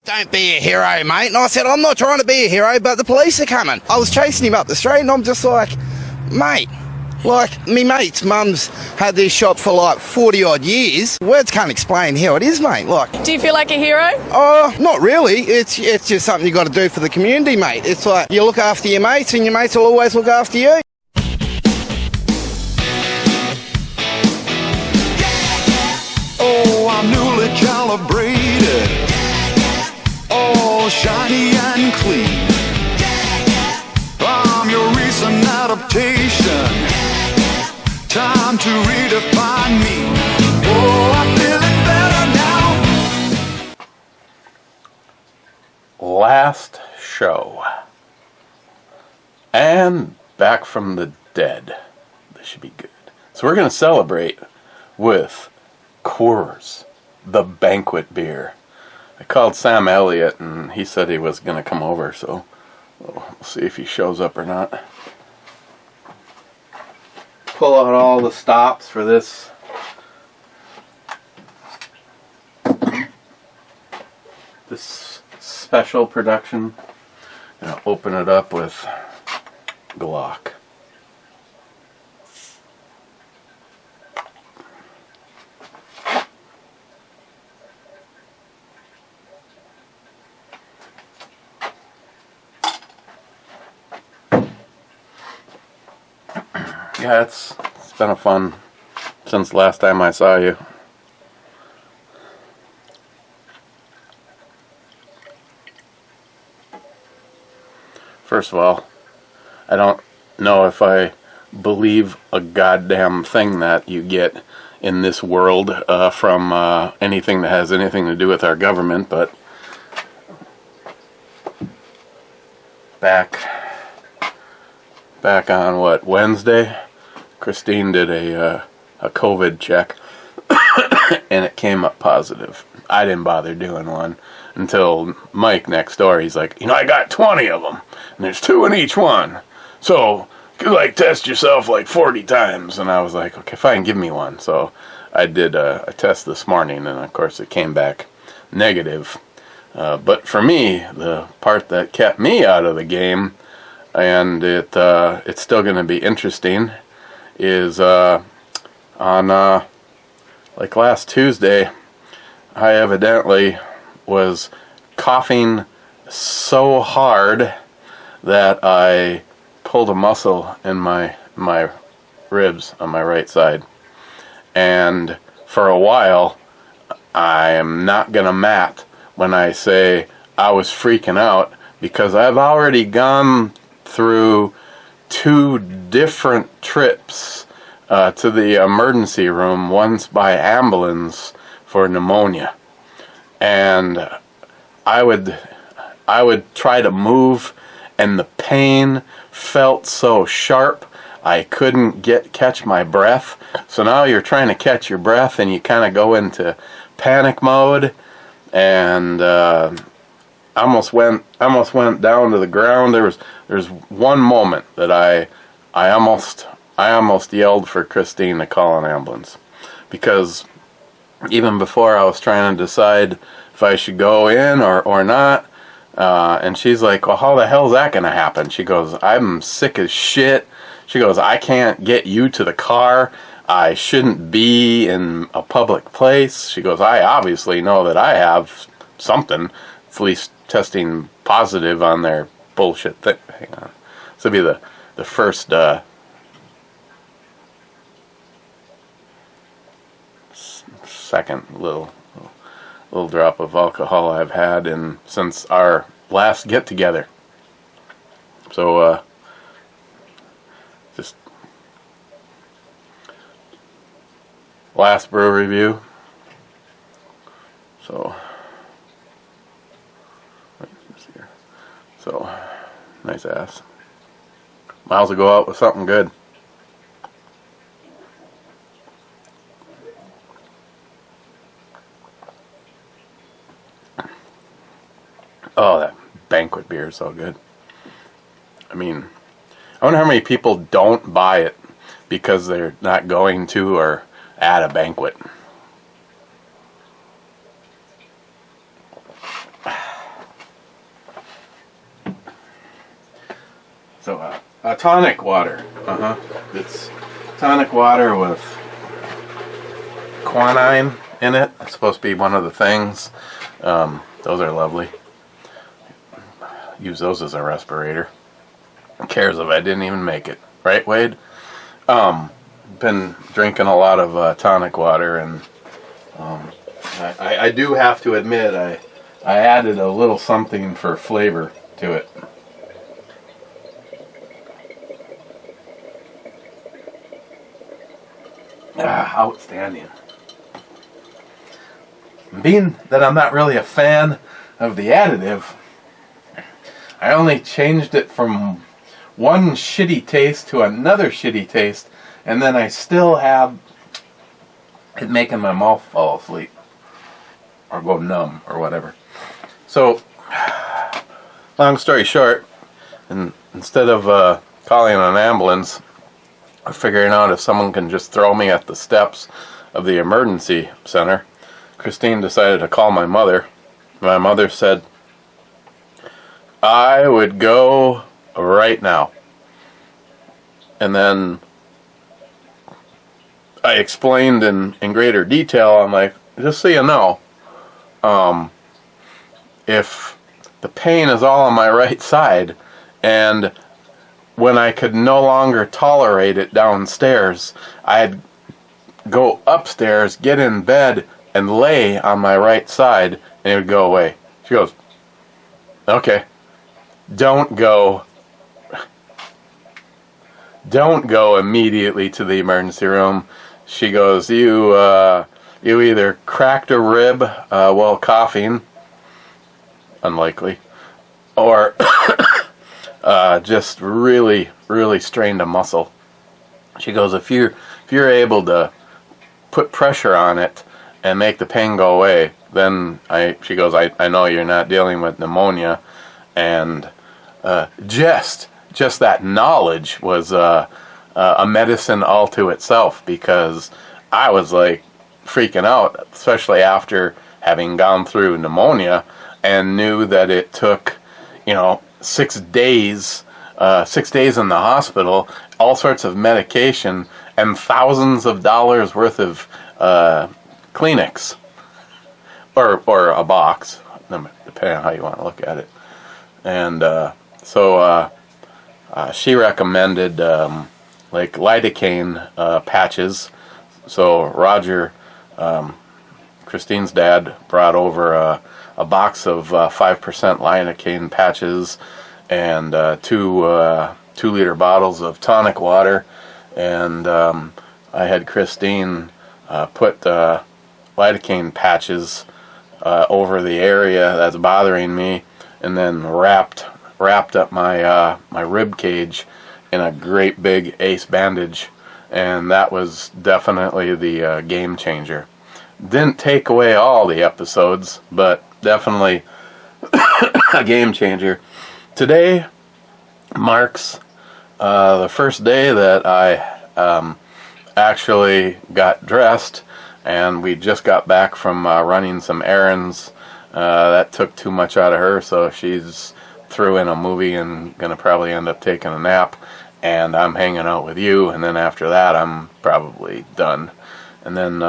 Don't be a hero, mate. And I said, I'm not trying to be a hero, but the police are coming. I was chasing him up the street and I'm just like, mate, like, me mate's mum's had this shop for like 40 odd years. Words can't explain how it is, mate. Like, do you feel like a hero? Oh, not really. It's just something you got to do for the community, mate. It's like you look after your mates and your mates will always look after you. Oh, I'm newly calibrated. All shiny and clean. I'm your recent adaptation. Time to redefine me. Oh, I'm feeling better now. Last show. And back from the dead. This should be good. So we're going to celebrate with Coors, the banquet beer. I called Sam Elliott and he said he was going to come over, so we'll see if he shows up or not. Pull out all the stops for this special production. Gonna open it up with Glock. Yeah, it's been a fun since last time I saw you. First of all, I don't know if I believe a goddamn thing that you get in this world from anything that has anything to do with our government, but back on what, Wednesday, Christine did a COVID check and it came up positive. I didn't bother doing one until Mike next door, he's like, you know, I got 20 of them and there's 2 in each one, so you could like test yourself like 40 times. And I was like, okay, fine, give me one. So I did a test this morning and of course it came back negative. But for me, the part that kept me out of the game, and it's still going to be interesting, is on like last Tuesday, I evidently was coughing so hard that I pulled a muscle in my ribs on my right side, and for a while I am not going to mat when I say I was freaking out, because I've already gone through 2 different trips to the emergency room, once by ambulance for pneumonia, and I would try to move and the pain felt so sharp I couldn't catch my breath. So now you're trying to catch your breath and you kind of go into panic mode, and I almost went down to the ground. There's one moment that I almost yelled for Christine to call an ambulance, because even before I was trying to decide if I should go in or not, and she's like, well, how the hell is that going to happen? She goes, I'm sick as shit. She goes, I can't get you to the car. I shouldn't be in a public place. She goes, I obviously know that I have something. It's at least testing positive on their bullshit thing. Hang on. This will be the first second little drop of alcohol I've had since our last get together. So just last brew review. So nice ass. Miles will go out with something good. Oh, that banquet beer is so good. I mean, I wonder how many people don't buy it because they're not going to or at a banquet. So tonic water. It's tonic water with quinine in it. It's supposed to be one of the things. Those are lovely. Use those as a respirator. Who cares if I didn't even make it, right, Wade? Been drinking a lot of tonic water, and I do have to admit I added a little something for flavor to it. Outstanding. Being that I'm not really a fan of the additive, I only changed it from one shitty taste to another shitty taste, and then I still have it making my mouth fall asleep or go numb or whatever. So, long story short, instead of calling an ambulance or figuring out if someone can just throw me at the steps of the emergency center, Christine decided to call my mother. My mother said, I would go right now. And then I explained in greater detail. I'm like, just so you know, if the pain is all on my right side, and when I could no longer tolerate it downstairs, I'd go upstairs, get in bed, and lay on my right side, and it would go away. She goes, okay, don't go immediately to the emergency room. She goes, you either cracked a rib while coughing, unlikely, or just really, really strained a muscle. She goes, if you're able to put pressure on it and make the pain go away, then she goes, I know you're not dealing with pneumonia. And just that knowledge was a medicine all to itself, because I was like freaking out, especially after having gone through pneumonia and knew that it took, 6 days in the hospital, all sorts of medication, and thousands of dollars worth of Kleenex, or a box, depending on how you want to look at it. And so she recommended like lidocaine patches. So Roger, Christine's dad, brought over a box of 5% lidocaine patches and 2-liter bottles of tonic water. And I had Christine put lidocaine patches over the area that's bothering me, and then wrapped up my rib cage in a great big ace bandage, and that was definitely the game changer. Didn't take away all the episodes, but definitely a game changer. Today marks the first day that I actually got dressed, and we just got back from running some errands. That took too much out of her, so she's threw in a movie and gonna probably end up taking a nap, and I'm hanging out with you, and then after that I'm probably done. And then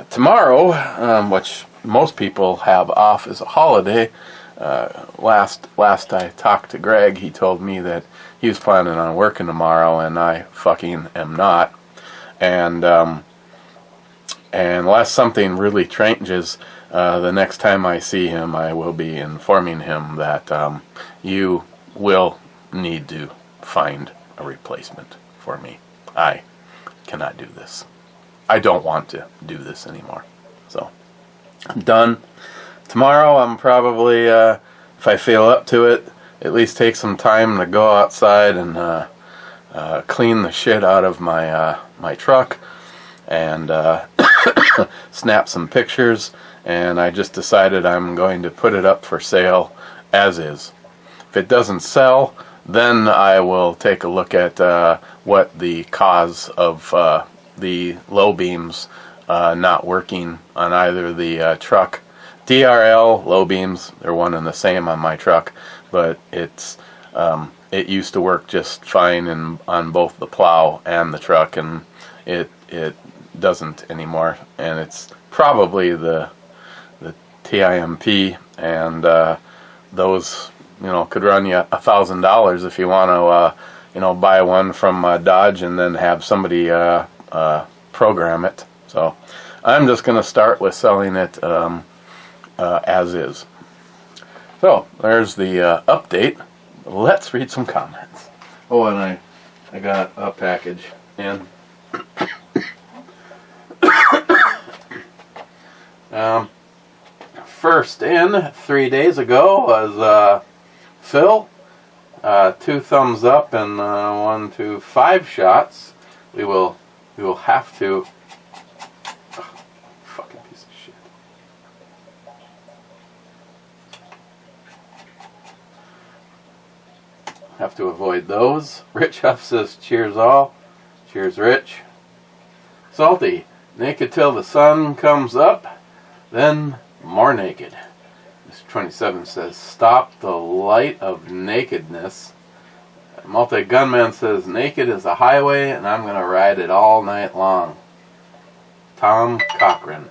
tomorrow, which most people have off as a holiday, last I talked to Greg, he told me that he was planning on working tomorrow, and I fucking am not. And unless something really changes, the next time I see him, I will be informing him that you will need to find a replacement for me. I cannot do this. I don't want to do this anymore. So, I'm done. Tomorrow, I'm probably, if I feel up to it, at least take some time to go outside and clean the shit out of my truck and snap some pictures. And I just decided I'm going to put it up for sale as is. If it doesn't sell, then I will take a look at what the cause of the low beams not working on either the truck. DRL low beams, they're one and the same on my truck, but it's It used to work just fine on both the plow and the truck, and it doesn't anymore. And it's probably the TIMP, and those could run you $1,000 if you want to buy one from Dodge and then have somebody program it. So I'm just going to start with selling it as is. So there's the update. Let's read some comments. Oh, and I got a package in. First in 3 days ago was Phil. 2 thumbs up and 1, 2, 5 shots. We will have to. Fucking piece of shit. Have to avoid those. Rich Huff says, cheers all. Cheers, Rich. Salty. Naked till the sun comes up, then more naked. Mr. 27 says, stop the light of nakedness. Multi-Gunman says, naked is a highway and I'm going to ride it all night long. Tom Cochran.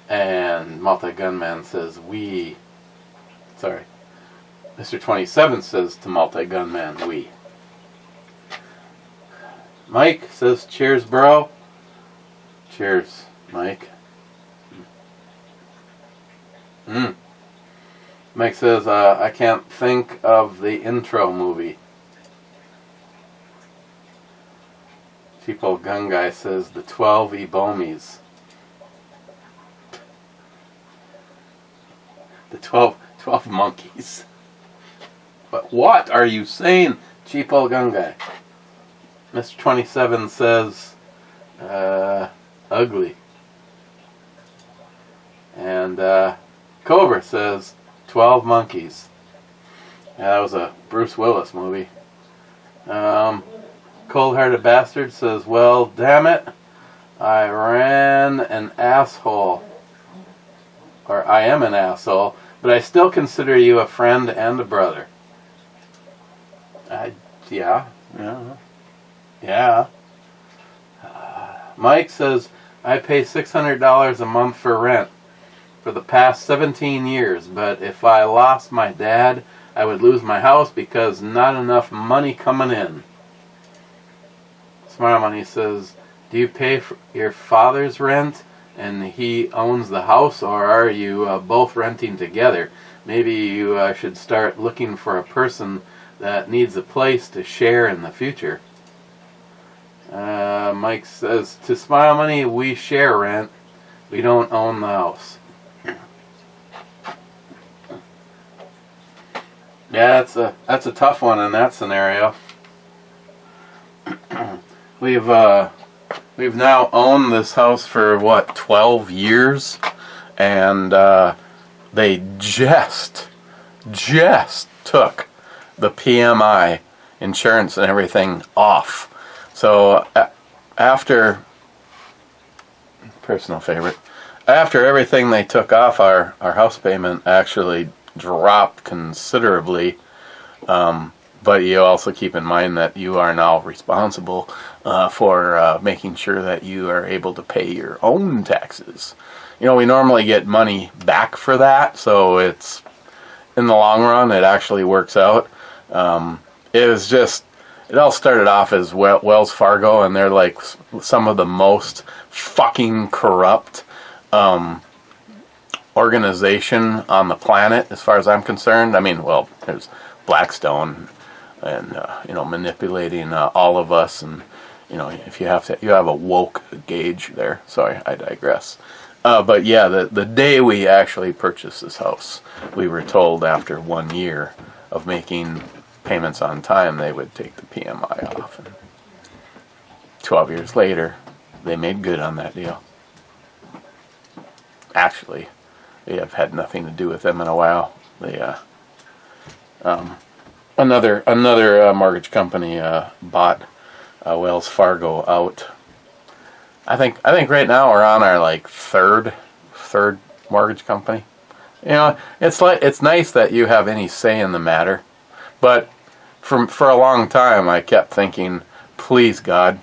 And Multi-Gunman says, Mr. 27 says to Multi-Gunman, we. Mike says, cheers, bro. Cheers, Mike. Mike says, I can't think of the intro movie. Cheap old gun guy says, the 12 Ebomies. The 12 monkeys. But what are you saying, cheap old gun guy? Mr. 27 says, ugly. And Cobra says 12 Monkeys. Yeah, that was a Bruce Willis movie. Cold-Hearted Bastard says, well, damn it, I ran an asshole. Or I am an asshole, but I still consider you a friend and a brother. Yeah. Mike says, I pay $600 a month for rent for the past 17 years, but if I lost my dad, I would lose my house because not enough money coming in. Smart Money says, do you pay for your father's rent and he owns the house, or are you both renting together? Maybe you should start looking for a person that needs a place to share in the future. Mike says, to Smile Money, we share rent. We don't own the house. Yeah, that's a tough one in that scenario. We've now owned this house for 12 years, and they just took the PMI insurance and everything off. So after personal favorite, after everything they took off, our house payment actually dropped considerably. But you also keep in mind that you are now responsible for making sure that you are able to pay your own taxes. We normally get money back for that, so it's in the long run it actually works out. It all started off as Wells Fargo, and they're like some of the most fucking corrupt organization on the planet, as far as I'm concerned. I mean, well, there's Blackstone, and manipulating all of us, and if you have a woke gauge there. Sorry, I digress. But yeah, the day we actually purchased this house, we were told after 1 year of making payments on time, they would take the PMI off. And 12 years later, they made good on that deal. Actually, we have had nothing to do with them in a while. They another mortgage company bought Wells Fargo out. I think right now we're on our third mortgage company. You know, it's nice that you have any say in the matter, but for a long time I kept thinking, please God,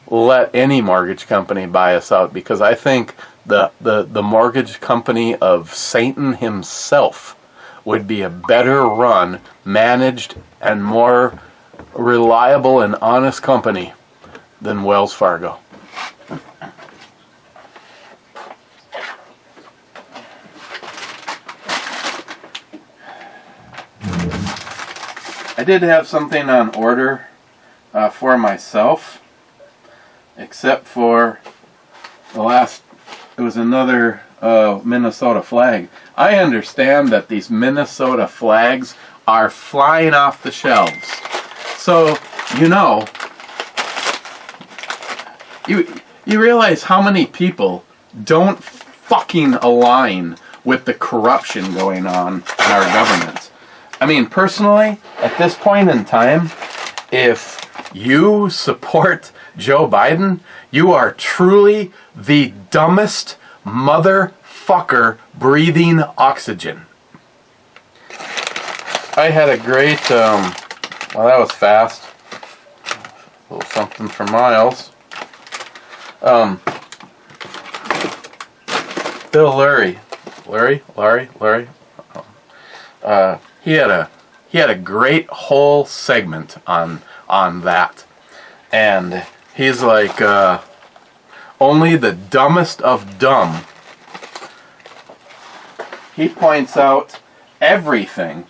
let any mortgage company buy us out, because I think the mortgage company of Satan himself would be a better run, managed, and more reliable and honest company than Wells Fargo. I did have something on order for myself, except for it was another Minnesota flag. I understand that these Minnesota flags are flying off the shelves. So, you realize how many people don't fucking align with the corruption going on in our government. I mean, personally, at this point in time, if you support Joe Biden, you are truly the dumbest motherfucker breathing oxygen. I had a great, well, that was fast. A little something for Miles. Bill Larry. He had a great whole segment on that, and he's like, only the dumbest of dumb. He points out everything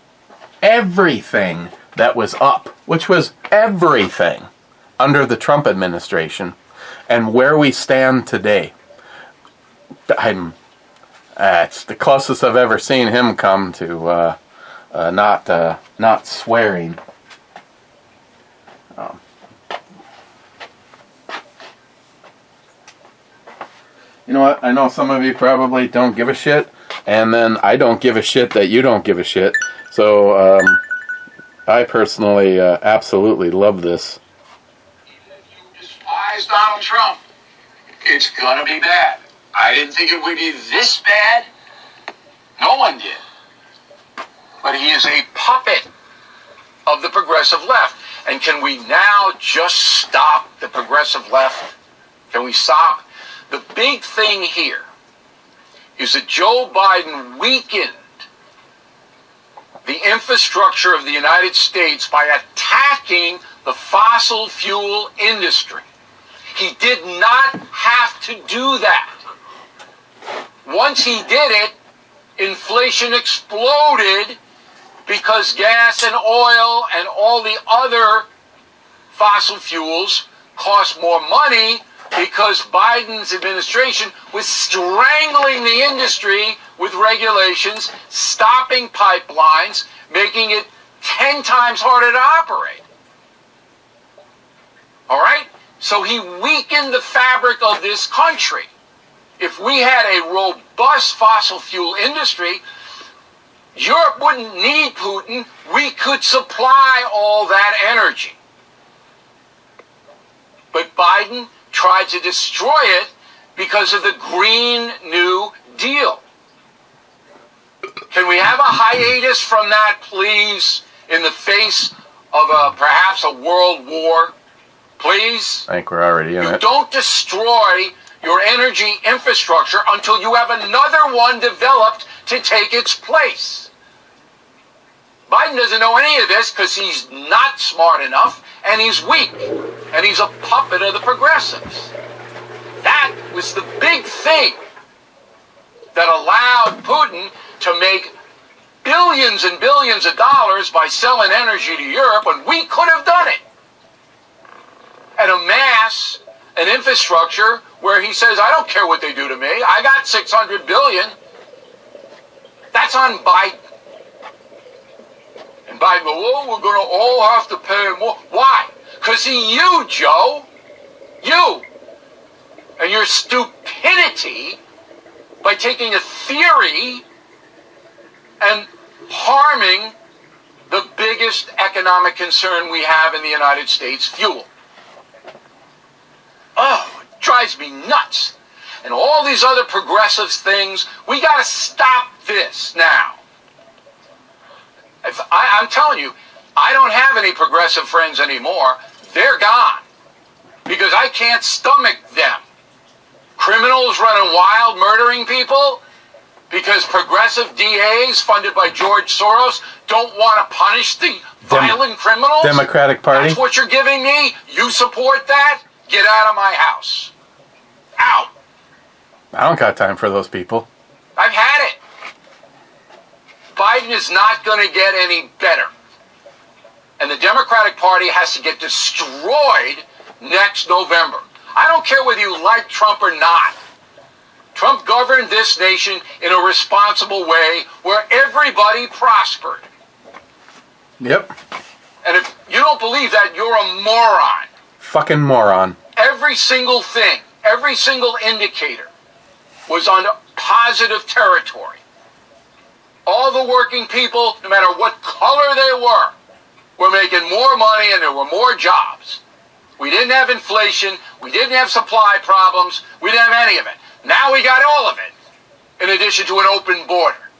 that was up, which was everything under the Trump administration, and where we stand today. It's the closest I've ever seen him come to not swearing. You know what? I know some of you probably don't give a shit, and then I don't give a shit that you don't give a shit. So I personally absolutely love this. If you despise Donald Trump, it's gonna be bad. I didn't think it would be this bad. No one did. But he is a puppet of the progressive left. And can we now just stop the progressive left? Can we stop? The big thing here is that Joe Biden weakened the infrastructure of the United States by attacking the fossil fuel industry. He did not have to do that. Once he did it, inflation exploded because gas and oil and all the other fossil fuels cost more money because Biden's administration was strangling the industry with regulations, stopping pipelines, making it 10 times harder to operate. All right? So he weakened the fabric of this country. If we had a robust fossil fuel industry, Europe wouldn't need Putin. We could supply all that energy. But Biden tried to destroy it because of the Green New Deal. Can we have a hiatus from that, please, in the face of perhaps a world war? Please? I think we're already in it. You don't destroy your energy infrastructure until you have another one developed to take its place. Biden doesn't know any of this because he's not smart enough, and he's weak, and he's a puppet of the progressives. That was the big thing that allowed Putin to make billions and billions of dollars by selling energy to Europe when we could have done it, and amass an infrastructure where he says, I don't care what they do to me. I got $600 billion. That's on Biden. And Biden goes, well, we're going to all have to pay more. Why? Because you, Joe, you, and your stupidity by taking a theory and harming the biggest economic concern we have in the United States, fuel. Oh, it drives me nuts. And all these other progressive things, we got to stop this now. I'm telling you, I don't have any progressive friends anymore. They're gone. Because I can't stomach them. Criminals running wild, murdering people, because progressive DAs funded by George Soros don't want to punish the violent criminals. Democratic Party. That's what you're giving me? You support that? Get out of my house. Out. I don't got time for those people. I've had it. Biden is not going to get any better. And the Democratic Party has to get destroyed next November. I don't care whether you like Trump or not. Trump governed this nation in a responsible way where everybody prospered. Yep. And if you don't believe that, you're a moron. Fucking moron. Every single thing, every single indicator was on positive territory. All the working people, no matter what color they were making more money and there were more jobs. We didn't have inflation. We didn't have supply problems. We didn't have any of it. Now we got all of it, in addition to an open border.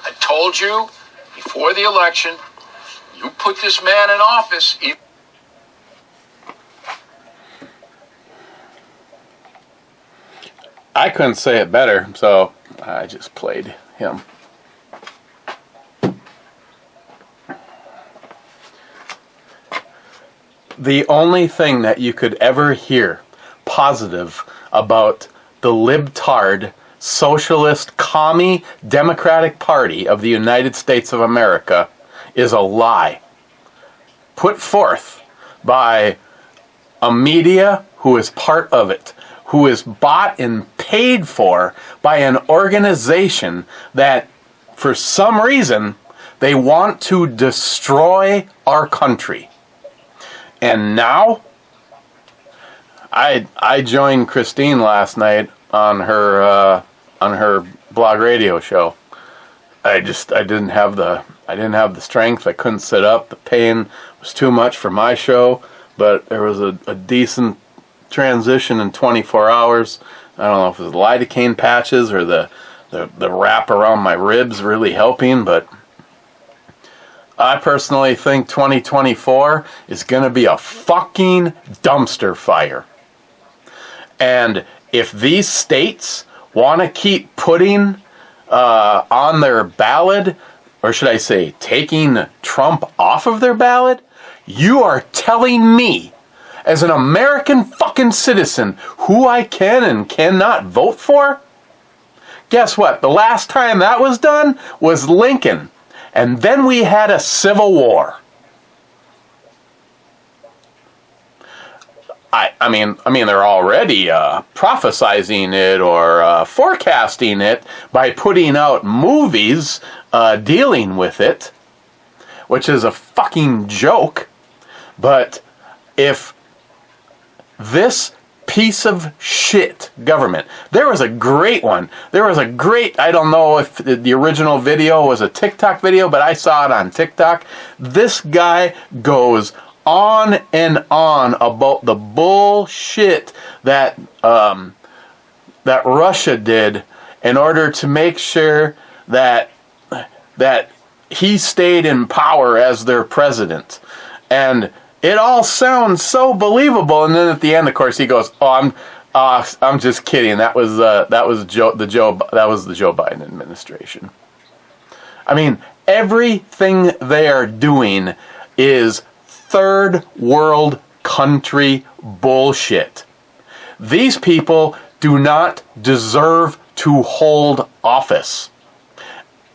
I told you before the election, you put this man in office. I couldn't say it better, so I just played him. The only thing that you could ever hear positive about the libtard, socialist, commie, Democratic Party of the United States of America is a lie. Put forth by a media who is part of it, who is bought and paid for by an organization that, for some reason, they want to destroy our country. And now, I joined Christine last night on her blog radio show. I didn't have the strength. I couldn't sit up. The pain was too much for my show. But there was a decent transition in 24 hours. I don't know if it was the lidocaine patches or the wrap around my ribs really helping, but I personally think 2024 is going to be a fucking dumpster fire. And if these states want to keep putting on their ballot, or should I say, taking Trump off of their ballot, you are telling me, as an American fucking citizen, who I can and cannot vote for? Guess what? The last time that was done was Lincoln. And then we had a civil war. I mean, they're already prophesizing it or forecasting it by putting out movies dealing with it, which is a fucking joke. But if this piece of shit government, there was a great one. I don't know if the original video was a TikTok video, but I saw it on TikTok. This guy goes on and on about the bullshit that Russia did in order to make sure that he stayed in power as their president. And it all sounds so believable, and then at the end, of course, he goes, "Oh, I'm just kidding. That was the Joe Biden administration." I mean, everything they are doing is third world country bullshit. These people do not deserve to hold office.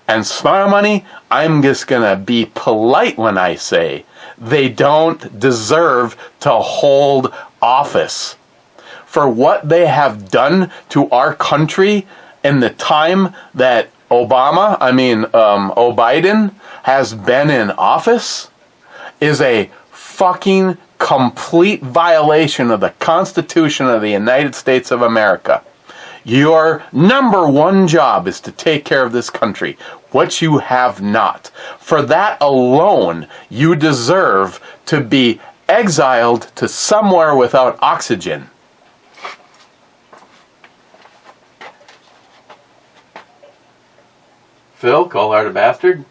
And Smile Money, I'm just gonna be polite when I say they don't deserve to hold office. For what they have done to our country in the time that Biden has been in office is a fucking complete violation of the Constitution of the United States of America. Your number one job is to take care of this country, which you have not. For that alone, you deserve to be exiled to somewhere without oxygen. Phil, cold-hearted bastard.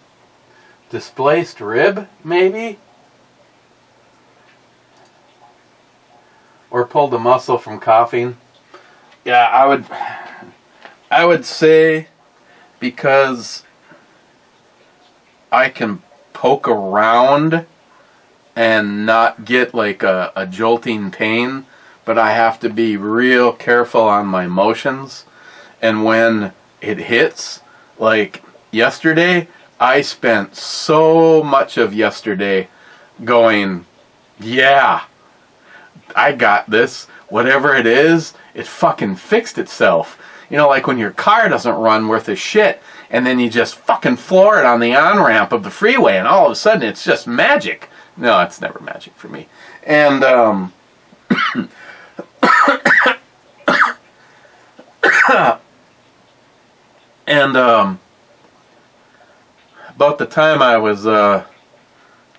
Displaced rib, maybe? Or pulled a muscle from coughing. Yeah, I would say because I can poke around and not get like a jolting pain, but I have to be real careful on my motions. And when it hits, like yesterday, I spent so much of yesterday going, yeah, I got this. Whatever it is, it fucking fixed itself. You know, like when your car doesn't run worth a shit, and then you just fucking floor it on the on-ramp of the freeway, and all of a sudden it's just magic. No, it's never magic for me. And, about the time I was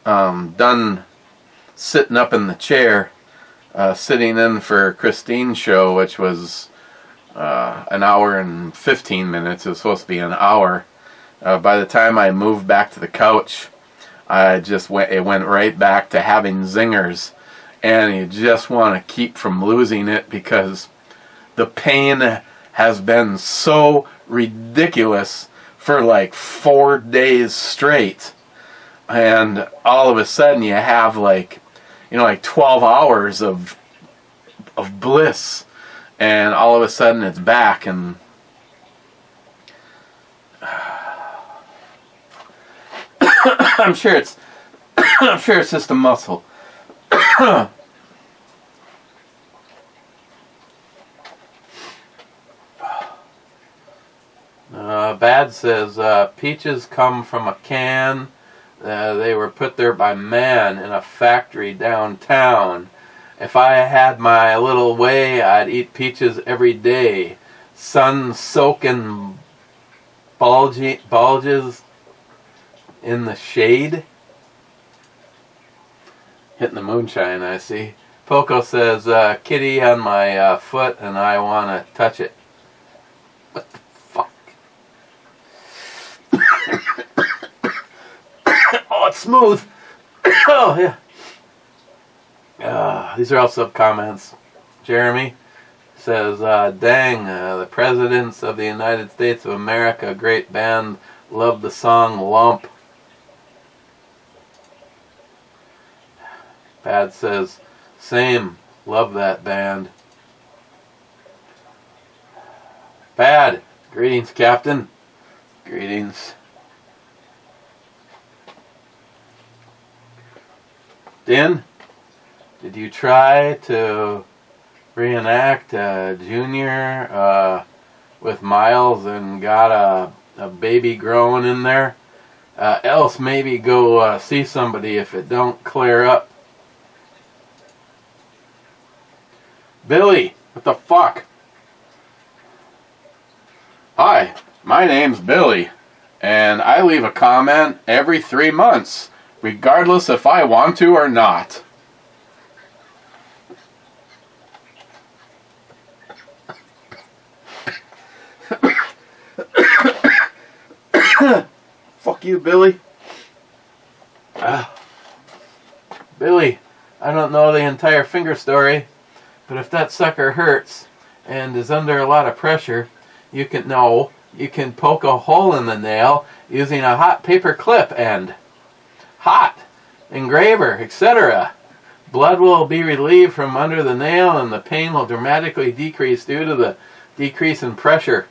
done sitting up in the chair, sitting in for Christine's show, which was an hour and 15 minutes. It was supposed to be an hour. By the time I moved back to the couch, it went right back to having zingers, and you just want to keep from losing it because the pain has been so ridiculous for like 4 days straight, and all of a sudden you have like 12 hours of bliss, and all of a sudden it's back. And I'm sure it's just a muscle. Bad says peaches come from a can. They were put there by man in a factory downtown. If I had my little way, I'd eat peaches every day. Sun-soaking bulges in the shade. Hitting the moonshine, I see. Poco says, kitty on my foot and I want to touch it. What the fuck? Oh, it's smooth. Oh, yeah. These are all sub-comments. Jeremy says, dang, the presidents of the United States of America, great band, love the song Lump. Bad says, same, love that band. Bad, greetings, Captain. Greetings. Din, did you try to reenact Junior with Miles and got a baby growing in there? Else maybe go see somebody if it don't clear up. Billy, what the fuck? Hi, my name's Billy, and I leave a comment every 3 months, regardless if I want to or not. Fuck you, Billy. Billy, I don't know the entire finger story, but if that sucker hurts and is under a lot of pressure, you can poke a hole in the nail using a hot paper clip and hot engraver, etc. Blood will be relieved from under the nail and the pain will dramatically decrease due to the decrease in pressure.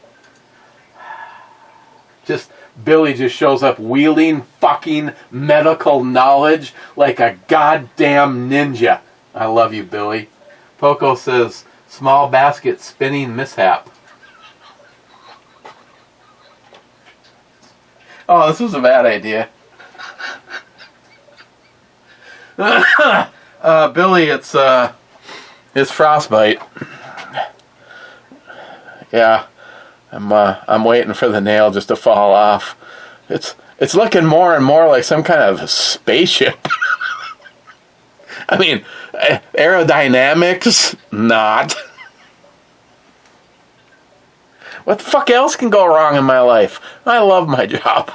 Billy just shows up wielding fucking medical knowledge like a goddamn ninja. I love you, Billy. Poco says, small basket spinning mishap. Oh, this was a bad idea. Billy, it's frostbite. Yeah, I'm waiting for the nail just to fall off. It's looking more and more like some kind of spaceship. I mean, aerodynamics, not. What the fuck else can go wrong in my life? I love my job.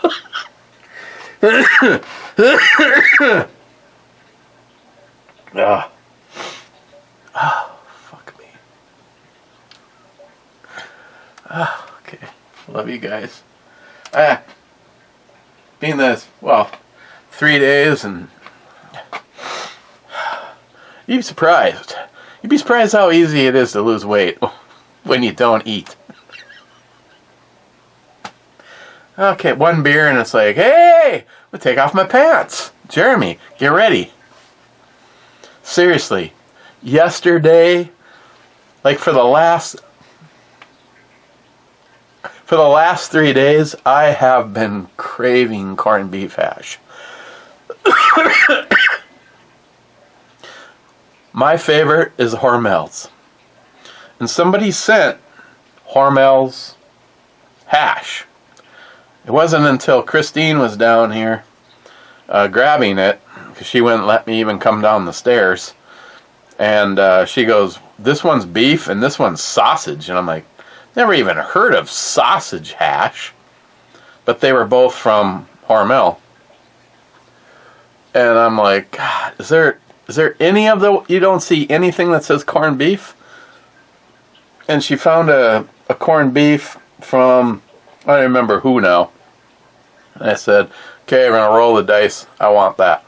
Ah. Oh, fuck me. Oh, okay. Love you guys. Being this, 3 days, and you'd be surprised. You'd be surprised how easy it is to lose weight when you don't eat. Okay, one beer and it's like, hey, I'm gonna take off my pants. Jeremy, get ready. Seriously, yesterday, like for the last 3 days, I have been craving corned beef hash. My favorite is Hormel's. And somebody sent Hormel's hash. It wasn't until Christine was down here grabbing it, because she wouldn't let me even come down the stairs. And she goes, this one's beef and this one's sausage. And I'm like, never even heard of sausage hash. But they were both from Hormel. And I'm like, God, is there any of the, you don't see anything that says corned beef? And she found a corned beef from, I don't remember who now. And I said, okay, we're going to roll the dice. I want that.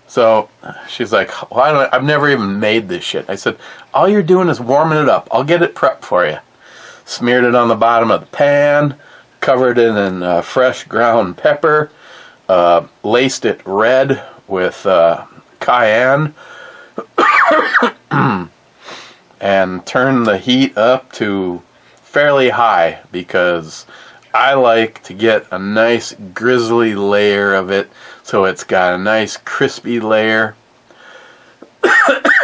So she's like, well, I've never even made this shit. I said, all you're doing is warming it up. I'll get it prepped for you. Smeared it on the bottom of the pan, covered it in fresh ground pepper, laced it red with cayenne, and turned the heat up to fairly high because I like to get a nice grizzly layer of it, so it's got a nice crispy layer.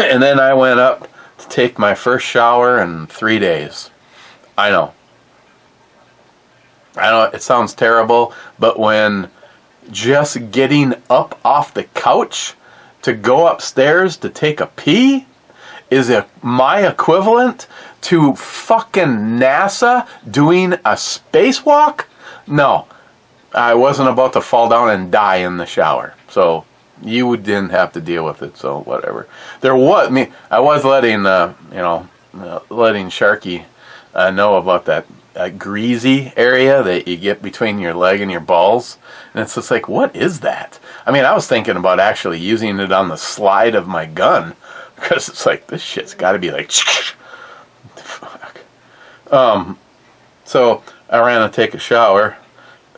And then I went up to take my first shower in 3 days. I know it sounds terrible, but when just getting up off the couch to go upstairs to take a pee is my equivalent to fucking NASA doing a spacewalk? No, I wasn't about to fall down and die in the shower, so you didn't have to deal with it. So whatever. I was letting letting Sharky know about that greasy area that you get between your leg and your balls, and it's just like, what is that? I mean, I was thinking about actually using it on the slide of my gun, because it's like, this shit's got to be like, fuck. So I ran to take a shower,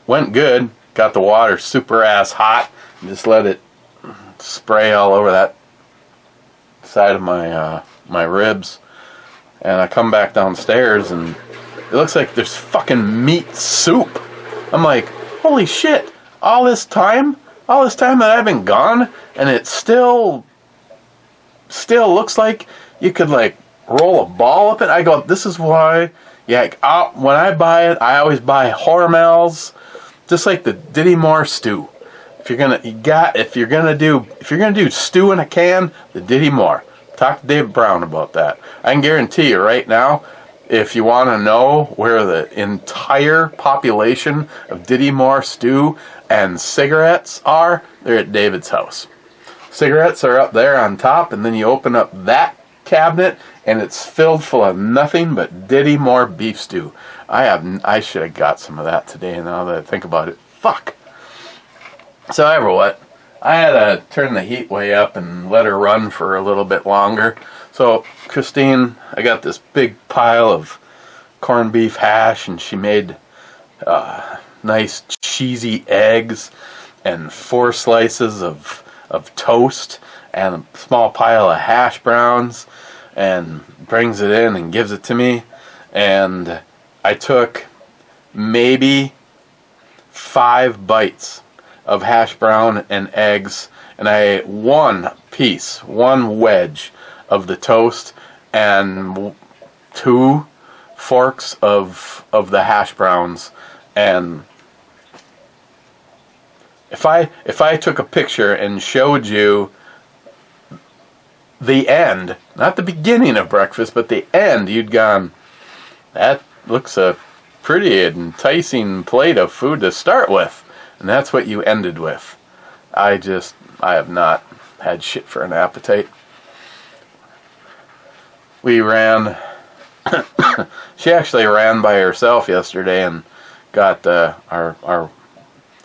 went good, got the water super ass hot, and just let it spray all over that side of my ribs. And I come back downstairs and it looks like there's fucking meat soup. I'm like, holy shit, all this time that I've been gone, and it still looks like you could like roll a ball up it. I go, this is why, when I buy it, I always buy Hormel's, just like the Diddy Moore stew. If you're gonna do stew in a can, the Diddy Moore. Talk to Dave Brown about that. I can guarantee you right now, if you want to know where the entire population of Diddy Moore stew and cigarettes are, they're at David's house. Cigarettes are up there on top, and then you open up that cabinet, and it's filled full of nothing but Diddy Moore beef stew. I should have got some of that today, now that I think about it. Fuck. So, however what, I had to turn the heat way up and let her run for a little bit longer. So, Christine, I got this big pile of corned beef hash, and she made nice cheesy eggs and 4 slices of toast and a small pile of hash browns, and brings it in and gives it to me. And I took maybe 5 bites of hash brown and eggs, and I ate one wedge of the toast and 2 forks of the hash browns. And if I took a picture and showed you the end, not the beginning of breakfast, but the end, you'd gone, that looks a pretty enticing plate of food to start with, and that's what you ended with. I have not had shit for an appetite. We ran, she actually ran by herself yesterday and got our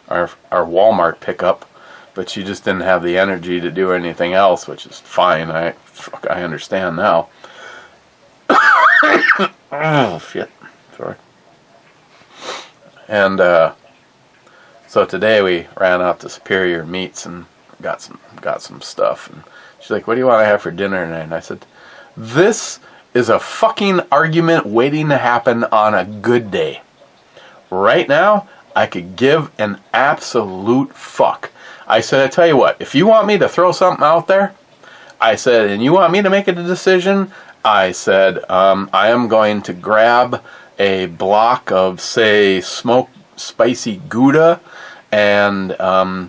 Walmart pickup, but she just didn't have the energy to do anything else, which is fine. I understand now. Oh shit, sorry. And so today we ran out to Superior Meats and got some stuff. And she's like, "What do you want to have for dinner tonight?" And I said, "This is a fucking argument waiting to happen on a good day. Right now, I could give an absolute fuck." I said, "I tell you what, if you want me to throw something out there," I said, "and you want me to make a decision," I said, "I am going to grab a block of, say, smoked spicy Gouda and a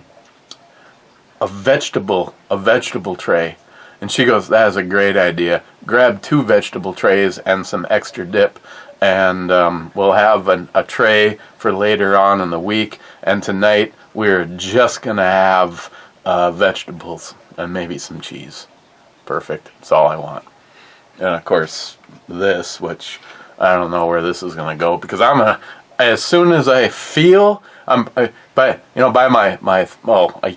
vegetable tray." And she goes, "That is a great idea. Grab 2 vegetable trays and some extra dip, and we'll have a tray for later on in the week. And tonight we're just going to have vegetables and maybe some cheese." Perfect. That's all I want. And of course, this, which I don't know where this is going to go, because as soon as I feel, by my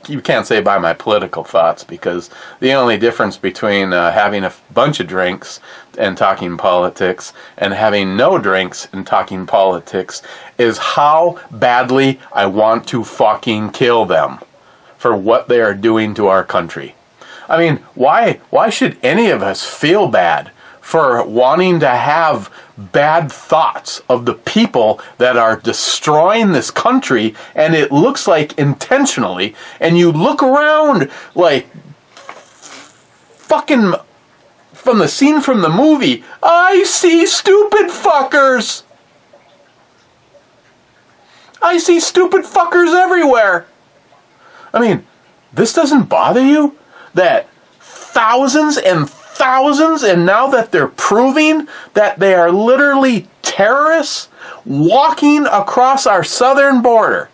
you can't say by my political thoughts, because the only difference between having a bunch of drinks and talking politics and having no drinks and talking politics is how badly I want to fucking kill them for what they are doing to our country. I mean, why should any of us feel bad for wanting to have bad thoughts of the people that are destroying this country, and it looks like intentionally, and you look around like fucking from the scene from the movie, I see stupid fuckers. I see stupid fuckers everywhere. I mean, this doesn't bother you? That thousands and thousands, and now that they're proving that they are literally terrorists walking across our southern border,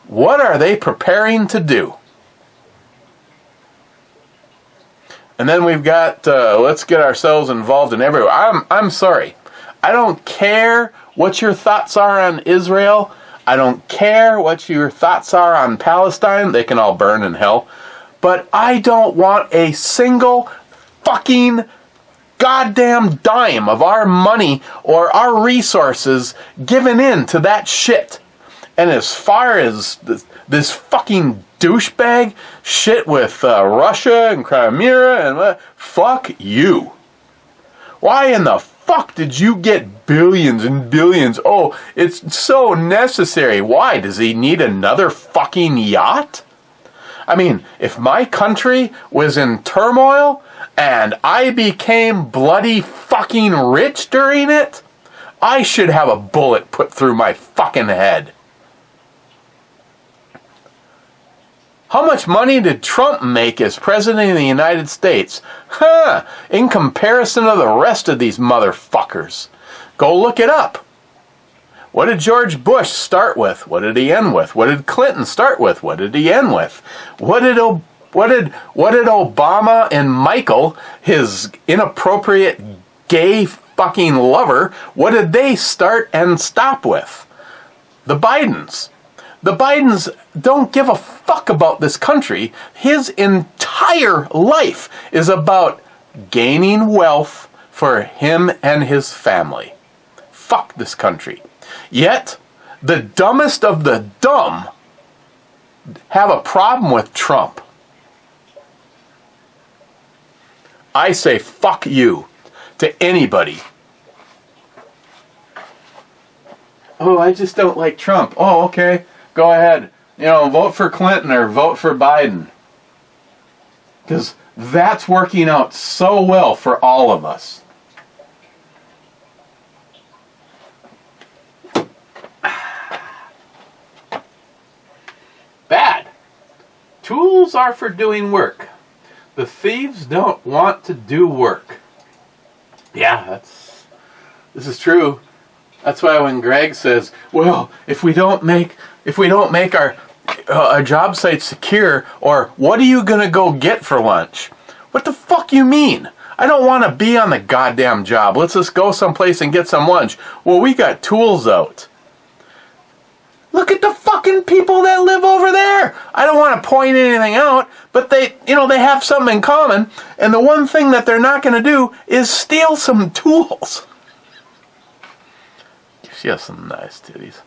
what are they preparing to do? And then we've got, let's get ourselves involved in everywhere. I'm sorry. I don't care what your thoughts are on Israel. I don't care what your thoughts are on Palestine. They can all burn in hell. But I don't want a single fucking goddamn dime of our money or our resources given in to that shit. And as far as this fucking douchebag shit with Russia and Crimea and fuck you. Why in the fuck did you get billions and billions? Oh, it's so necessary. Why? Does he need another fucking yacht? I mean, if my country was in turmoil and I became bloody fucking rich during it, I should have a bullet put through my fucking head. How much money did Trump make as president of the United States? In comparison to the rest of these motherfuckers. Go look it up. What did George Bush start with? What did he end with? What did Clinton start with? What did he end with? What did Obama and Michael, his inappropriate gay fucking lover, what did they start and stop with? The Bidens. The Bidens don't give a fuck about this country. His entire life is about gaining wealth for him and his family. Fuck this country. Yet, the dumbest of the dumb have a problem with Trump. I say fuck you to anybody. Oh, I just don't like Trump. Oh, okay. Go ahead. Vote for Clinton or vote for Biden. Because that's working out so well for all of us. Bad. Tools are for doing work. The thieves don't want to do work. Yeah, this is true. That's why when Greg says, well, if we don't make our job site secure, or what are you going to go get for lunch? What the fuck you mean? I don't want to be on the goddamn job. Let's just go someplace and get some lunch. Well, we got tools out. Look at the fucking people that live over there. I don't want to point anything out, but they have something in common, and the one thing that they're not going to do is steal some tools. She has some nice titties.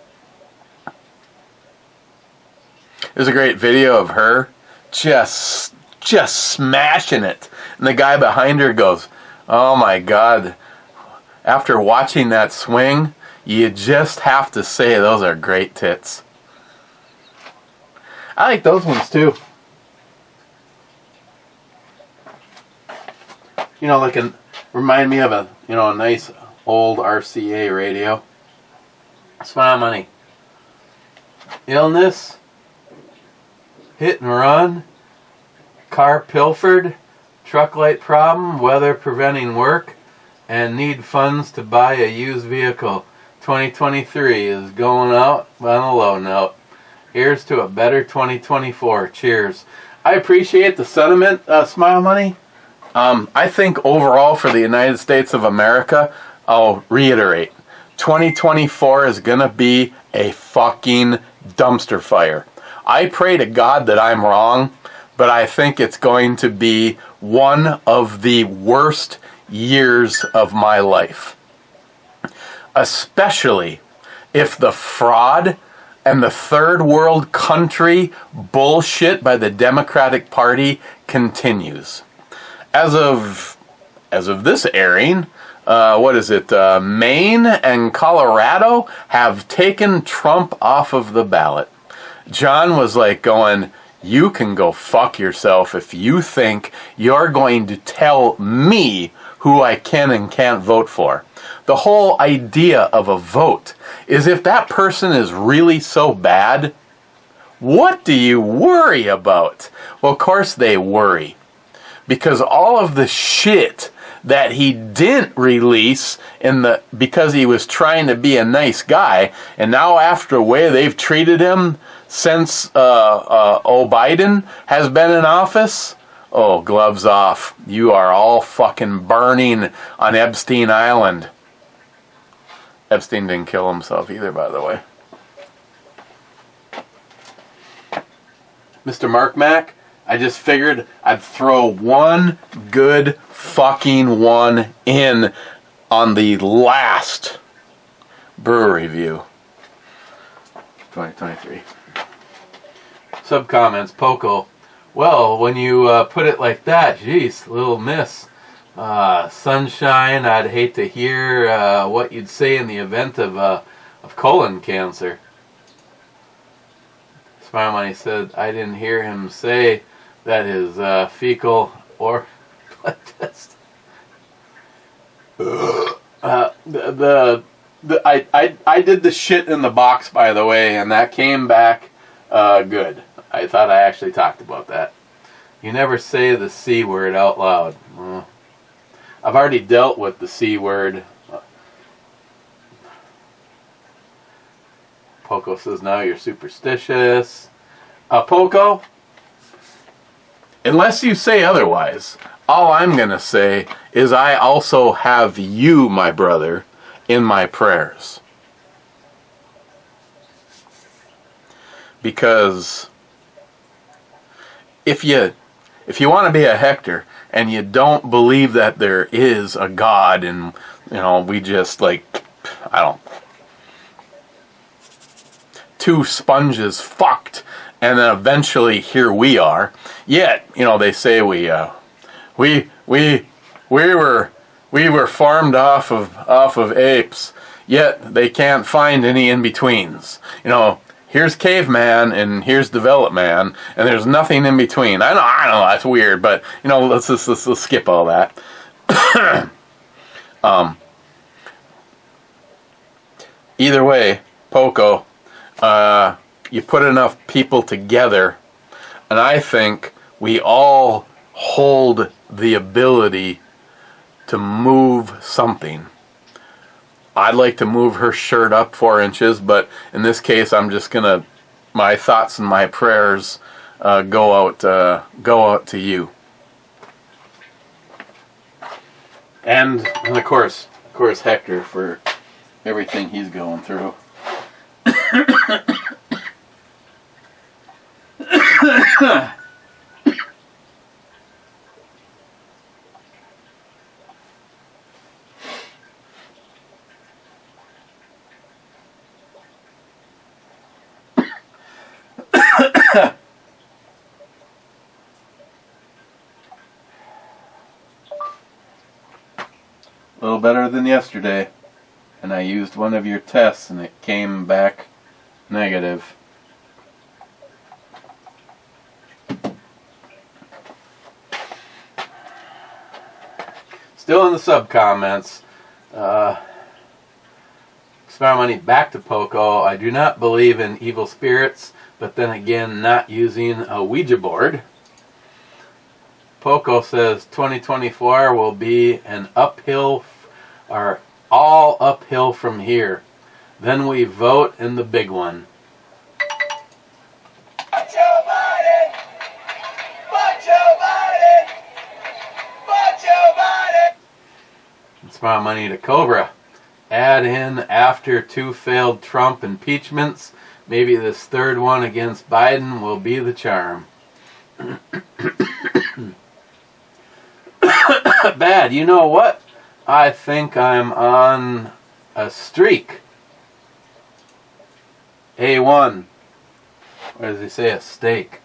There's a great video of her just smashing it. And the guy behind her goes, oh my God. After watching that swing, you just have to say those are great tits. I like those ones too. Remind me of a nice old RCA radio. Smile money. Illness. Hit and run. Car pilfered. Truck light problem. Weather preventing work. And need funds to buy a used vehicle. 2023 is going out on a low note. Here's to a better 2024. Cheers. I appreciate the sentiment, Smile Money. I think overall for the United States of America, I'll reiterate, 2024 is going to be a fucking dumpster fire. I pray to God that I'm wrong, but I think it's going to be one of the worst years of my life. Especially if the fraud and the third world country bullshit by the Democratic Party continues. As of this airing, Maine and Colorado have taken Trump off of the ballot. John was like going, you can go fuck yourself if you think you're going to tell me who I can and can't vote for. The whole idea of a vote is if that person is really so bad, what do you worry about? Well, of course they worry. Because all of the shit that he didn't release because he was trying to be a nice guy, and now after the way they've treated him since Biden has been in office, oh, gloves off. You are all fucking burning on Epstein Island. Epstein didn't kill himself either, by the way. Mr. Mark Mack, I just figured I'd throw one good fucking one in on the last Brew review. 2023. Sub-comments, Poco. Well, when you put it like that, geez, little miss. Sunshine, I'd hate to hear what you'd say in the event of colon cancer. Smile Money said, I didn't hear him say that his fecal or blood test. I did the shit in the box, by the way, and that came back good. I thought I actually talked about that. You never say the C word out loud. I've already dealt with the C word. Poco says, now you're superstitious. Poco, unless you say otherwise, all I'm going to say is I also have you, my brother, in my prayers. Because if you want to be a Hector and you don't believe that there is a God and, we just two sponges fucked and then eventually here we are. Yet, they say we were farmed off of apes, yet they can't find any in-betweens. Here's caveman and here's developed man, and there's nothing in between. I know that's weird, but let's skip all that. Either way, Poco, you put enough people together, and I think we all hold the ability to move something. I'd like to move her shirt up 4 inches, but in this case, I'm just gonna, my thoughts and my prayers go out to you. And of course Hector for everything he's going through. A little better than yesterday, and I used one of your tests and it came back negative. Still in the sub comments, Smart Money back to Poco. I do not believe in evil spirits, but then again, not using a Ouija board. Poco says 2024 will be an uphill, or all uphill from here. Then we vote in the big one. Smart Money to Cobra. Add in after 2 failed Trump impeachments, maybe this third one against Biden will be the charm. Bad. You know what? I think I'm on a streak. A1. Or does he say a steak?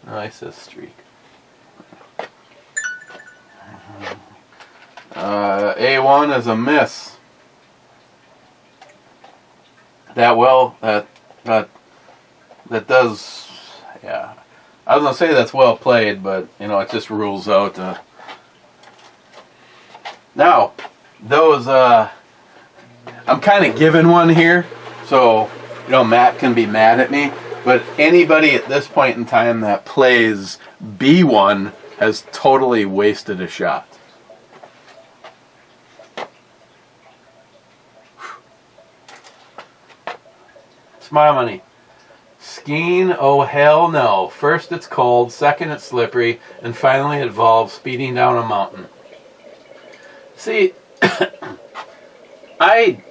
No, he says streak. A1 is a miss. That does, yeah. I was gonna say that's well played, but you know it just rules out. Now, those I'm kind of giving one here, so you know Matt can be mad at me. But anybody at this point in time that plays B1 has totally wasted a shot. Smile Money. Skiing, oh hell no. First it's cold, second it's slippery, and finally it involves speeding down a mountain. See, I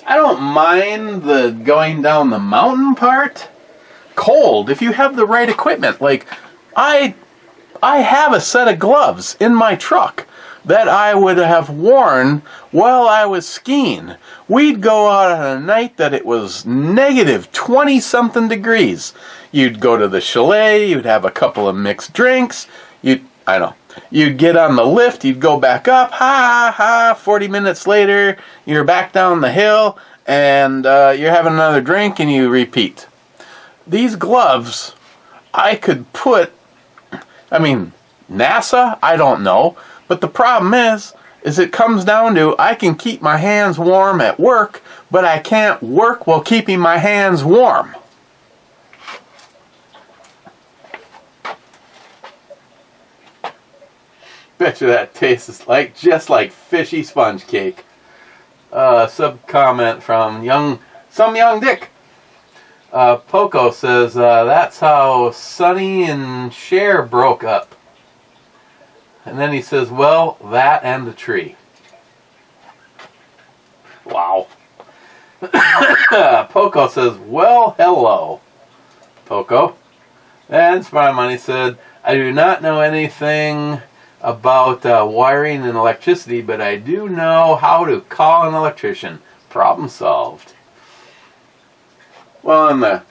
don't mind the going down the mountain part. Cold, if you have the right equipment. Like, I have a set of gloves in my truck that I would have worn while I was skiing. We'd go out on a night that it was negative 20-something degrees. You'd go to the chalet, you'd have a couple of mixed drinks, you'd get on the lift, you'd go back up, 40 minutes later, you're back down the hill, and you're having another drink, and you repeat. These gloves, I could put, NASA, I don't know, but the problem is it comes down to I can keep my hands warm at work, but I can't work while keeping my hands warm. Bet you that tastes just like fishy sponge cake. Sub comment from some young dick. Poco says that's how Sonny and Cher broke up. And then he says, well, that and the tree. Wow. Poco says, well, hello. Poco. And Smart Money said, I do not know anything about wiring and electricity, but I do know how to call an electrician. Problem solved. Well, in the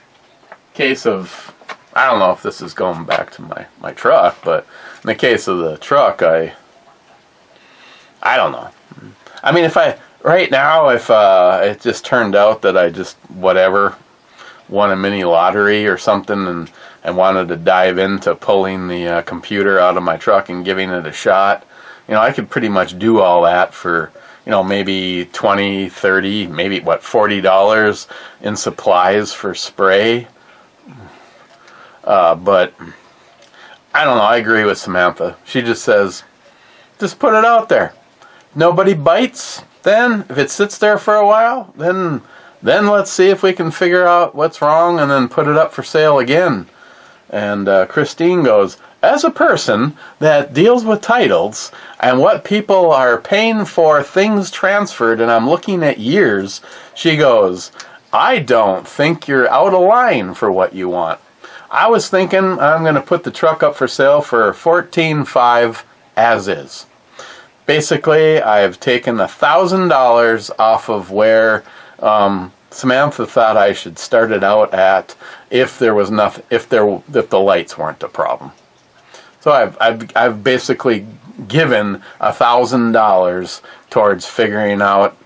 case of, I don't know if this is going back to my truck, but in the case of the truck, I don't know. If it just turned out that I just, whatever, won a mini lottery or something and wanted to dive into pulling the computer out of my truck and giving it a shot, I could pretty much do all that for, maybe $20, $30, maybe $40 in supplies for spray. But I don't know, I agree with Samantha. She just says, just put it out there. nobody bites, then if it sits there for a while, then let's see if we can figure out what's wrong and then put it up for sale again. And Christine goes, as a person that deals with titles and what people are paying for things transferred, and I'm looking at years, she goes, I don't think you're out of line for what you want. I was thinking I'm going to put the truck up for sale for $14,500 as is. Basically, I've taken $1,000 off of where Samantha thought I should start it out at if there was nothing, if the lights weren't a problem. So I've basically given $1,000 towards figuring out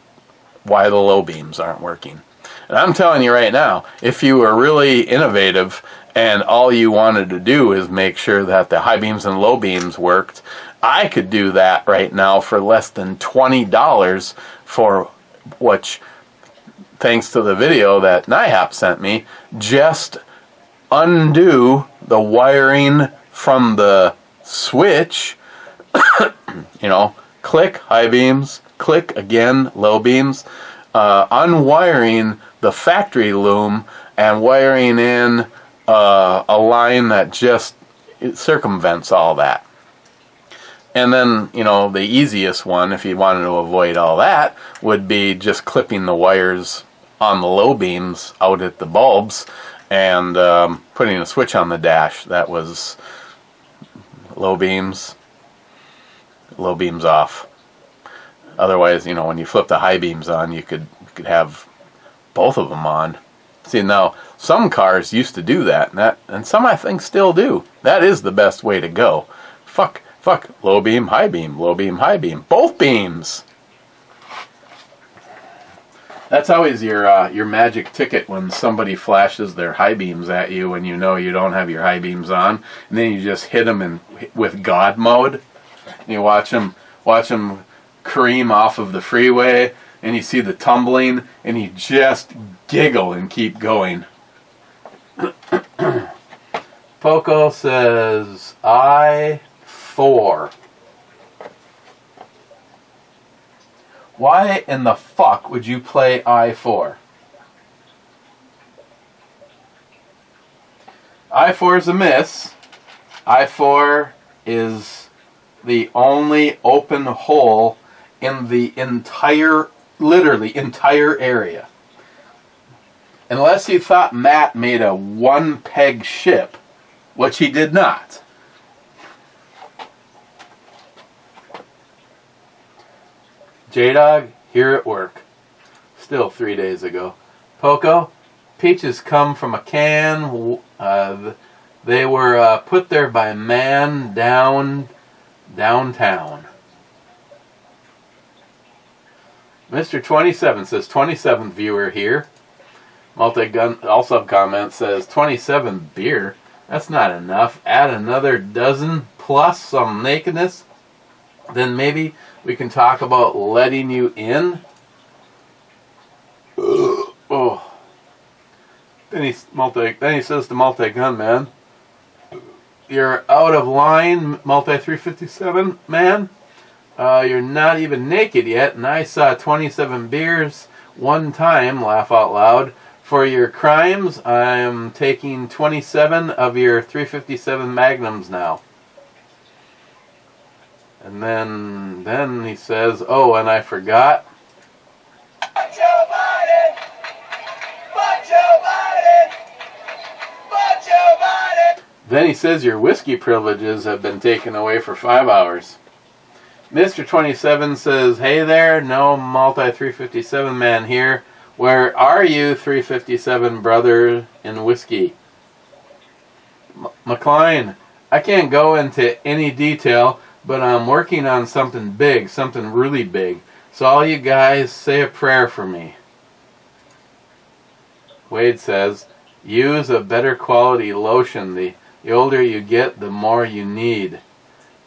why the low beams aren't working. And I'm telling you right now, if you were really innovative and all you wanted to do is make sure that the high beams and low beams worked, I could do that right now for less than $20 for which, thanks to the video that NIHAP sent me, just undo the wiring from the switch, click high beams, click again low beams, unwiring the factory loom and wiring in a line that just circumvents all that. And then, the easiest one, if you wanted to avoid all that, would be just clipping the wires on the low beams out at the bulbs and putting a switch on the dash that was low beams off. Otherwise, when you flip the high beams on, you could have both of them on. See, now some cars used to do that, and some I think still do. That is the best way to go. Fuck, low beam, high beam, both beams. That's always your magic ticket when somebody flashes their high beams at you and you know you don't have your high beams on, and then you just hit them with God mode. And you watch them cream off of the freeway, and you see the tumbling, and you just giggle and keep going. Poco says I-4. Why in the fuck would you play I-4? I-4 is a miss. I-4 is the only open hole in the entire area. Unless you thought Matt made a one-peg ship, which he did not. J-Dog, here at work. Still 3 days ago. Poco, peaches come from a can. They were put there by man downtown. Mr. 27 says, 27th viewer here. Multi-gun also comment says, 27 beer. That's not enough. Add another dozen plus some nakedness. Then maybe we can talk about letting you in. Oh. Then he says to multi-gun man, you're out of line, multi-357 man. You're not even naked yet, and I saw 27 beers one time, laugh out loud. For your crimes, I'm taking 27 of your 357 Magnums now. And then he says, oh, and I forgot. Fuck Joe Biden! Fuck Joe Biden! Fuck Joe Biden! Then he says your whiskey privileges have been taken away for 5 hours. Mr. 27 says, hey there, no multi-357 man here. Where are you, 357 brother in whiskey? McLean, I can't go into any detail, but I'm working on something big, something really big. So all you guys say a prayer for me. Wade says, use a better quality lotion. The older you get, the more you need.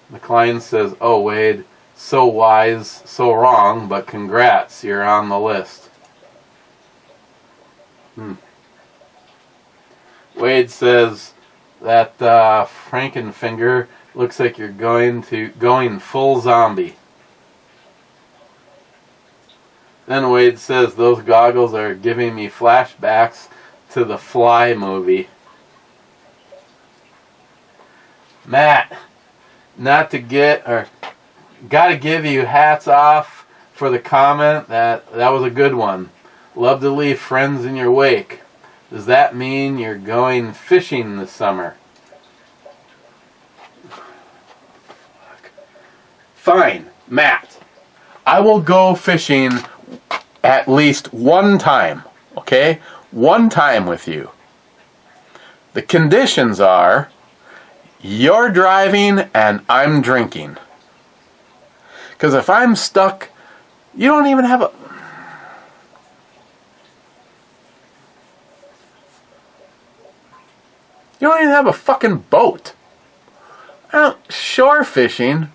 McLean says, oh Wade, so wise, so wrong, but congrats, you're on the list. Wade says that Frankenfinger looks like you're going full zombie. Then Wade says, those goggles are giving me flashbacks to the Fly movie. Matt, gotta give you hats off for the comment. That was a good one. Love to leave friends in your wake. Does that mean you're going fishing this summer? Fine, Matt. I will go fishing at least one time, okay? One time with you. The conditions are you're driving and I'm drinking. Because if I'm stuck, you don't even have a... You don't even have a fucking boat. Shore fishing.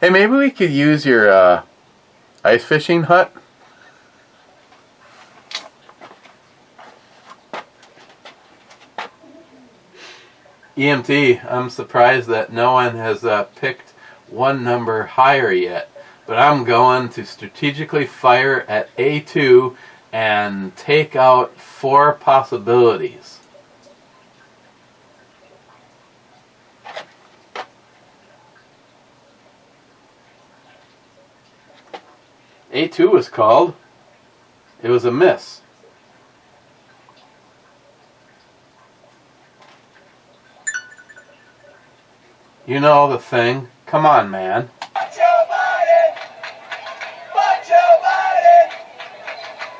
Hey, maybe we could use your ice fishing hut. EMT, I'm surprised that no one has picked one number higher yet, but I'm going to strategically fire at A2 and take out 4 possibilities. A2 was called. It was a miss. You know the thing. Come on, man. Fuck Joe Biden! Fuck Joe Biden!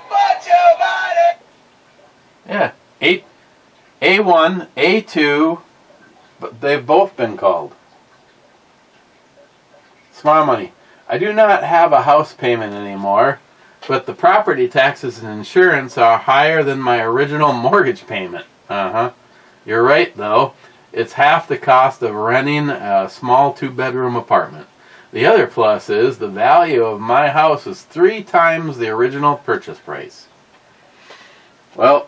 Fuck Joe Biden! Yeah, A1, A2, but they've both been called. Smart money. I do not have a house payment anymore, but the property taxes and insurance are higher than my original mortgage payment. You're right, though. It's half the cost of renting a small 2-bedroom apartment. The other plus is the value of my house is 3 times the original purchase price. Well,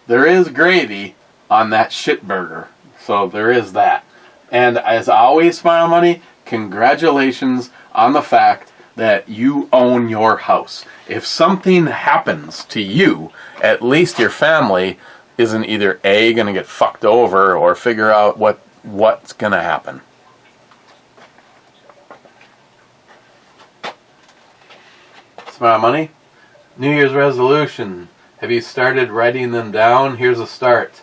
there is gravy on that shit burger, so there is that. And as always, Smile Money, congratulations on the fact that you own your house. If something happens to you, at least your family isn't either A, going to get fucked over, or figure out what's going to happen. Smile Money. New Year's resolution. Have you started writing them down? Here's a start.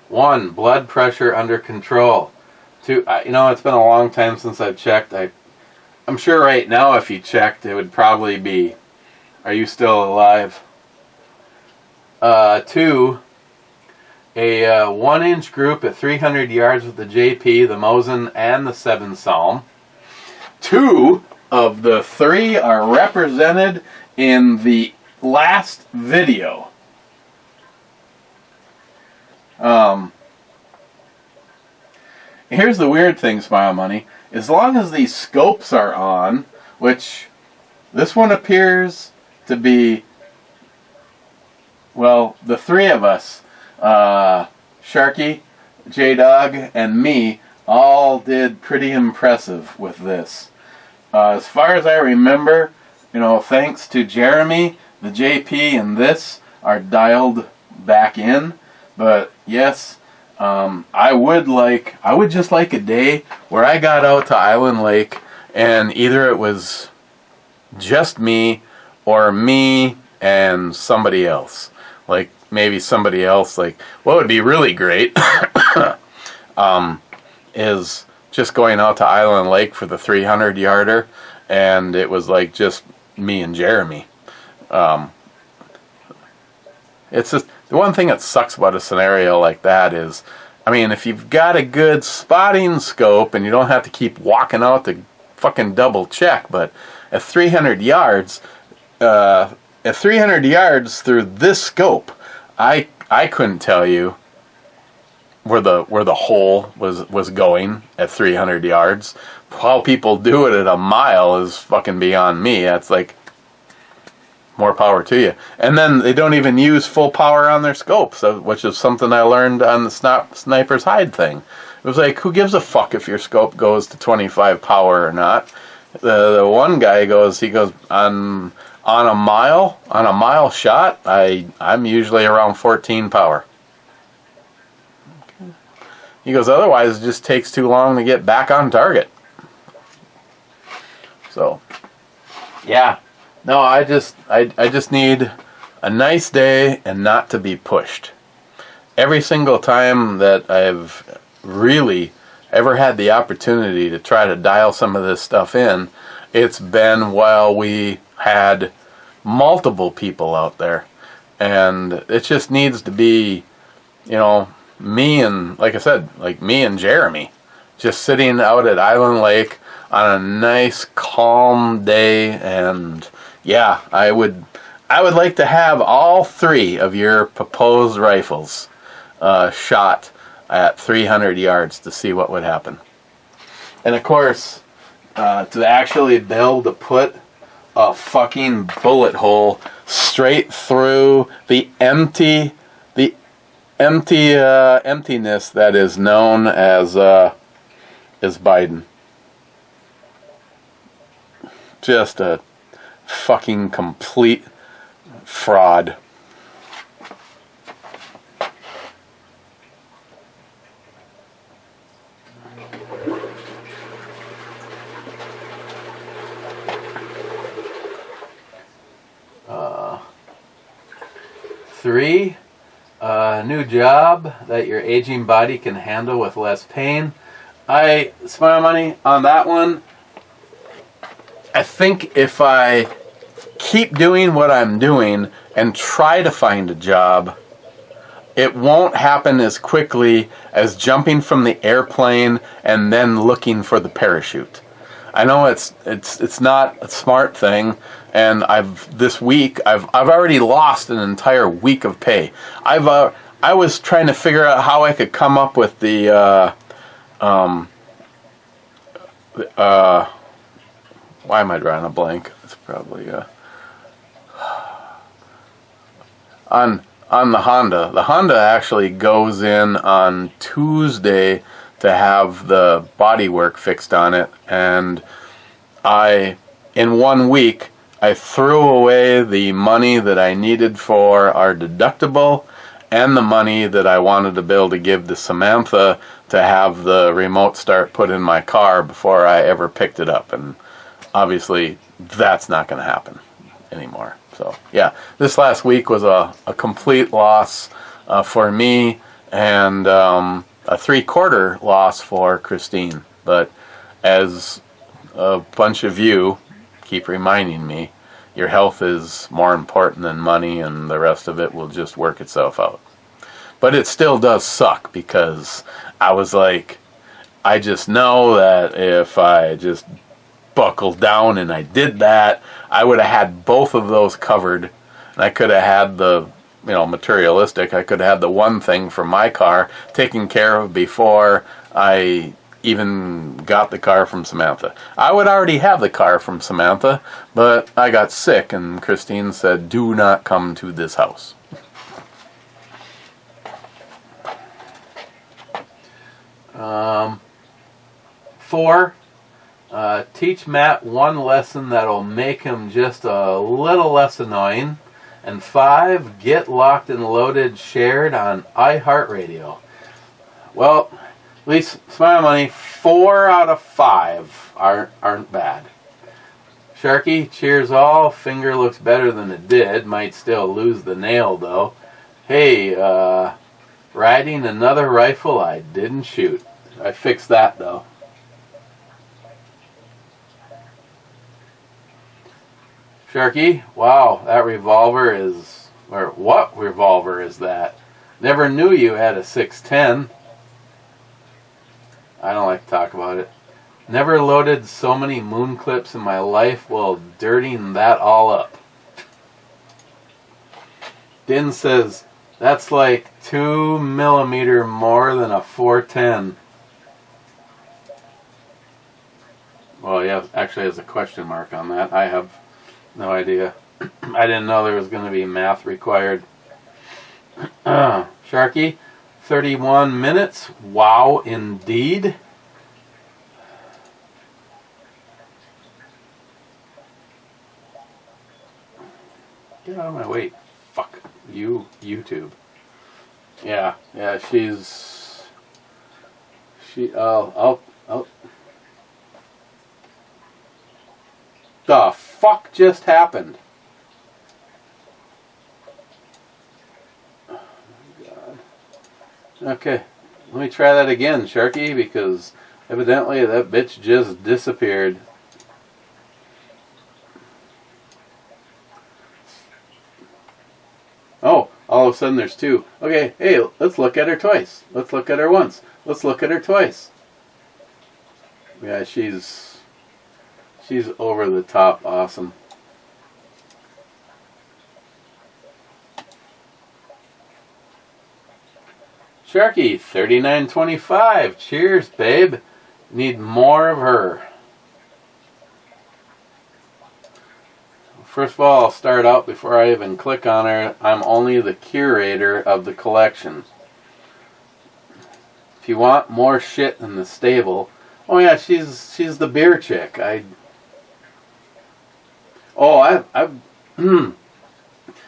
1, blood pressure under control. 2, it's been a long time since I've checked. I'm sure right now if you checked, it would probably be, are you still alive? 2, a 1-inch group at 300 yards with the JP, the Mosen, and the 7 Psalm. 2 of the 3 are represented in the last video. Here's the weird thing, Smile Money. As long as these scopes are on, which this one appears to be, well, the 3 of us, Sharky, J-Dog, and me, all did pretty impressive with this. As far as I remember, thanks to Jeremy, the JP and this are dialed back in. But yes, I would just like a day where I got out to Island Lake and either it was just me or me and somebody else. Like maybe somebody else, like what would be really great is just going out to Island Lake for the 300 yarder and it was like just me and Jeremy. It's just the one thing that sucks about a scenario like that is, if you've got a good spotting scope and you don't have to keep walking out to fucking double check, but at 300 yards, through this scope, I couldn't tell you where the hole was going at 300 yards. How people do it at a mile is fucking beyond me. That's like, more power to you. And then they don't even use full power on their scopes, which is something I learned on the Sniper's Hide thing. was like, who gives a fuck if your scope goes to 25 power or not? The one guy goes, on a mile shot, I'm usually around 14 power. He goes, otherwise it just takes too long to get back on target. So, yeah. No, I just need a nice day and not to be pushed. Every single time that I've really ever had the opportunity to try to dial some of this stuff in, it's been while we had multiple people out there. And it just needs to be, me and, like I said, like me and Jeremy, just sitting out at Island Lake on a nice, calm day. And yeah, I would like to have all 3 of your proposed rifles shot at 300 yards to see what would happen. And of course, to actually be able to put a fucking bullet hole straight through the emptiness that is known as Biden. Just a fucking complete fraud. Three, new job that your aging body can handle with less pain. I spent money on that one. I think if I keep doing what I'm doing and try to find a job, it won't happen as quickly as jumping from the airplane and then looking for the parachute. I know it's not a smart thing, and this week I've already lost an entire week of pay. I was trying to figure out how I could come up with the why am I drawing a blank? It's probably on the Honda. The Honda actually goes in on Tuesday to have the bodywork fixed on it, and in 1 week I threw away the money that I needed for our deductible and the money that I wanted to be able to give to Samantha to have the remote start put in my car before I ever picked it up, and obviously that's not going to happen anymore. So yeah, this last week was a complete loss for me, and a 3/4 loss for Christine. But as a bunch of you keep reminding me, your health is more important than money, and the rest of it will just work itself out. But it still does suck, because I was like, I just know that if I just buckled down and I did that, I would have had both of those covered, and I could have had the materialistic. I could have had the one thing for my car taken care of before I even got the car from Samantha. I would already have the car from Samantha, but I got sick, and Christine said, do not come to this house. Four, teach Matt one lesson that'll make him just a little less annoying. And 5, get locked and loaded shared on iHeartRadio. Well, at least Smile Money, 4 out of 5 aren't bad. Sharky, cheers all. Finger looks better than it did. Might still lose the nail though. Hey, riding another rifle I didn't shoot. I fixed that though. Sharky, wow, that revolver is, or what revolver is that? Never knew you had a 610. I don't like to talk about it. Never loaded so many moon clips in my life while dirtying that all up. Din says, that's like 2 millimeter more than a 410. Well, yeah, actually has a question mark on that. I have no idea. I didn't know there was going to be math required. Sharky, 31 minutes. Wow, indeed. Get out of my way. Fuck you, YouTube. Yeah, oh. The fuck just happened? Oh my God. Okay, let me try that again, Sharky, because evidently that bitch just disappeared. Oh, all of a sudden there's two. Okay, hey, let's look at her twice. Let's look at her once. Let's look at her twice. Yeah, she's over the top awesome. Sharky, 39.25. Cheers, babe. Need more of her. First of all, I'll start out before I even click on her. I'm only the curator of the collection. If you want more shit in the stable, oh yeah, she's the beer chick. I've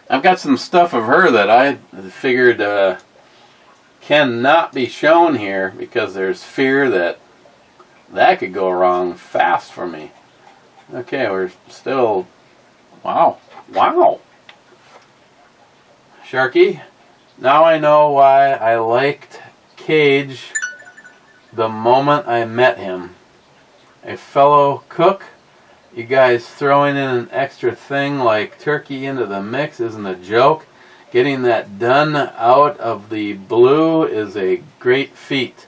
got some stuff of her that I figured cannot be shown here because there's fear that could go wrong fast for me. Okay, we're still. Wow. Sharky, now I know why I liked Cage the moment I met him. A fellow cook, you guys throwing in an extra thing like turkey into the mix isn't a joke. Getting that done out of the blue is a great feat.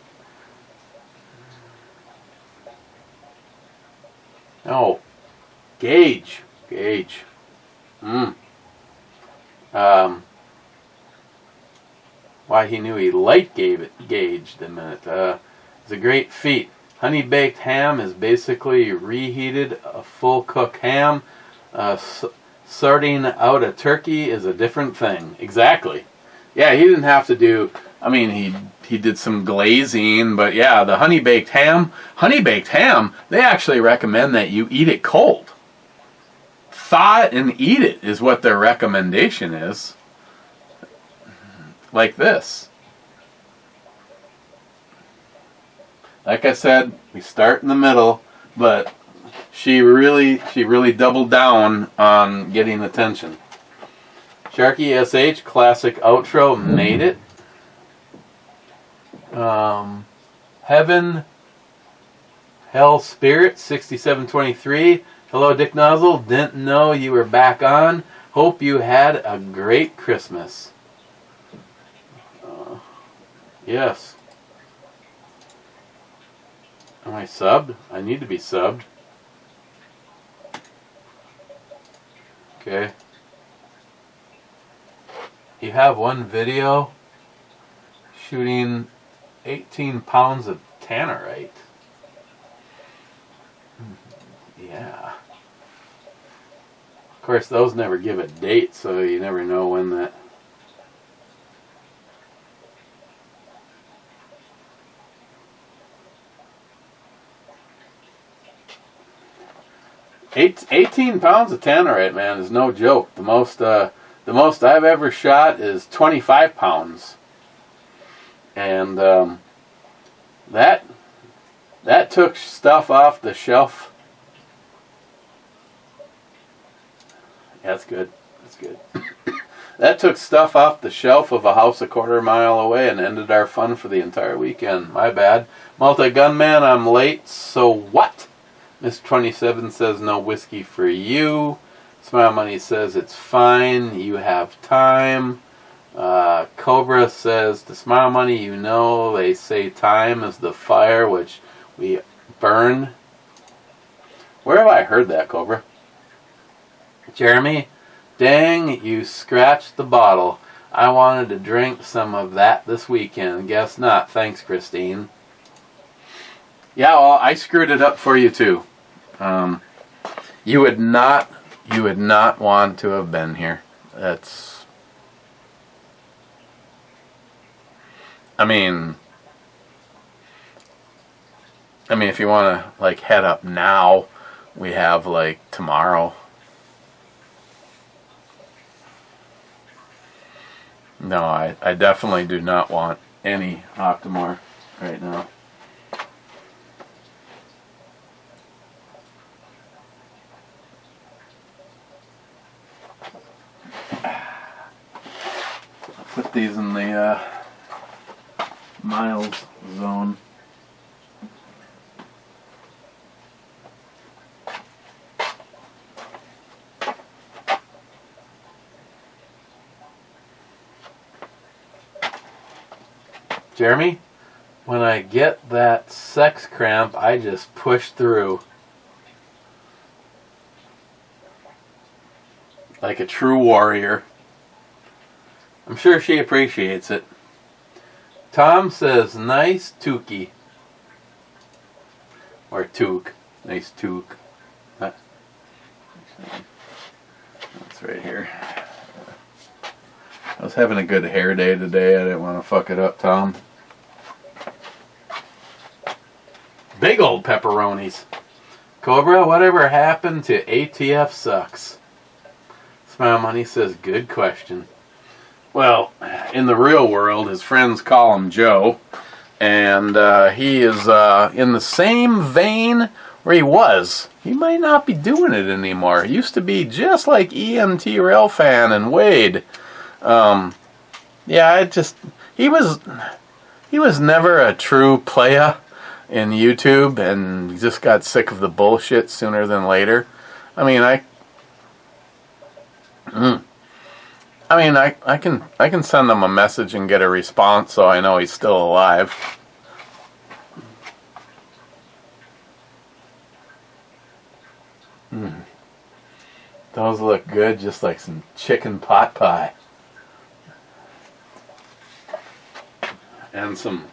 Oh, Gage. Why he knew he liked Gage the minute. It's a great feat. Honey baked ham is basically reheated a full cook ham. Sorting out a turkey is a different thing. Exactly. Yeah, he didn't have to do. I mean, he did some glazing, but yeah, the honey baked ham. They actually recommend that you eat it cold. Thaw it and eat it is what their recommendation is. Like this. Like I said, we start in the middle, but she really doubled down on getting attention. Sharky SH, classic outro, made it. Heaven, Hell Spirit, 6723. Hello, Dick Nozzle. Didn't know you were back on. Hope you had a great Christmas. Yes. Am I subbed? I need to be subbed. Okay. You have one video shooting 18 pounds of tannerite. Yeah. Of course, those never give a date, so you never know when that. 18 pounds of tannerite, man, is no joke. The most I've ever shot is 25 pounds, and that took stuff off the shelf. Yeah, that's good. That's good. That took stuff off the shelf of a house a quarter mile away and ended our fun for the entire weekend. My bad. Multi-gunman, I'm late, so what? Miss 27 says no whiskey for you. Smile Money says it's fine, you have time. Cobra says to Smile Money, you know they say time is the fire which we burn. Where have I heard that, Cobra? Jeremy, dang, you scratched the bottle. I wanted to drink some of that this weekend. Guess not. Thanks, Christine. Yeah, well, I screwed it up for you too. You would not want to have been here. I mean, if you want to like head up now, we have like tomorrow. No, I definitely do not want any Octomore right now. I'll put these in the mild zone. Jeremy, when I get that sex cramp, I just push through. Like a true warrior. I'm sure she appreciates it. Tom says, nice toque. Or toque. Nice toque. That's right here. I was having a good hair day today. I didn't want to fuck it up, Tom. Big old pepperonis. Cobra, whatever happened to ATF sucks? Smile Money says, good question. Well, in the real world, his friends call him Joe. And he is in the same vein where he was. He might not be doing it anymore. He used to be just like EMT Railfan and Wade. Yeah, he was never a true playa in YouTube, and just got sick of the bullshit sooner than later. I mean, I can send him a message and get a response, so I know he's still alive. Those look good, just like some chicken pot pie. And some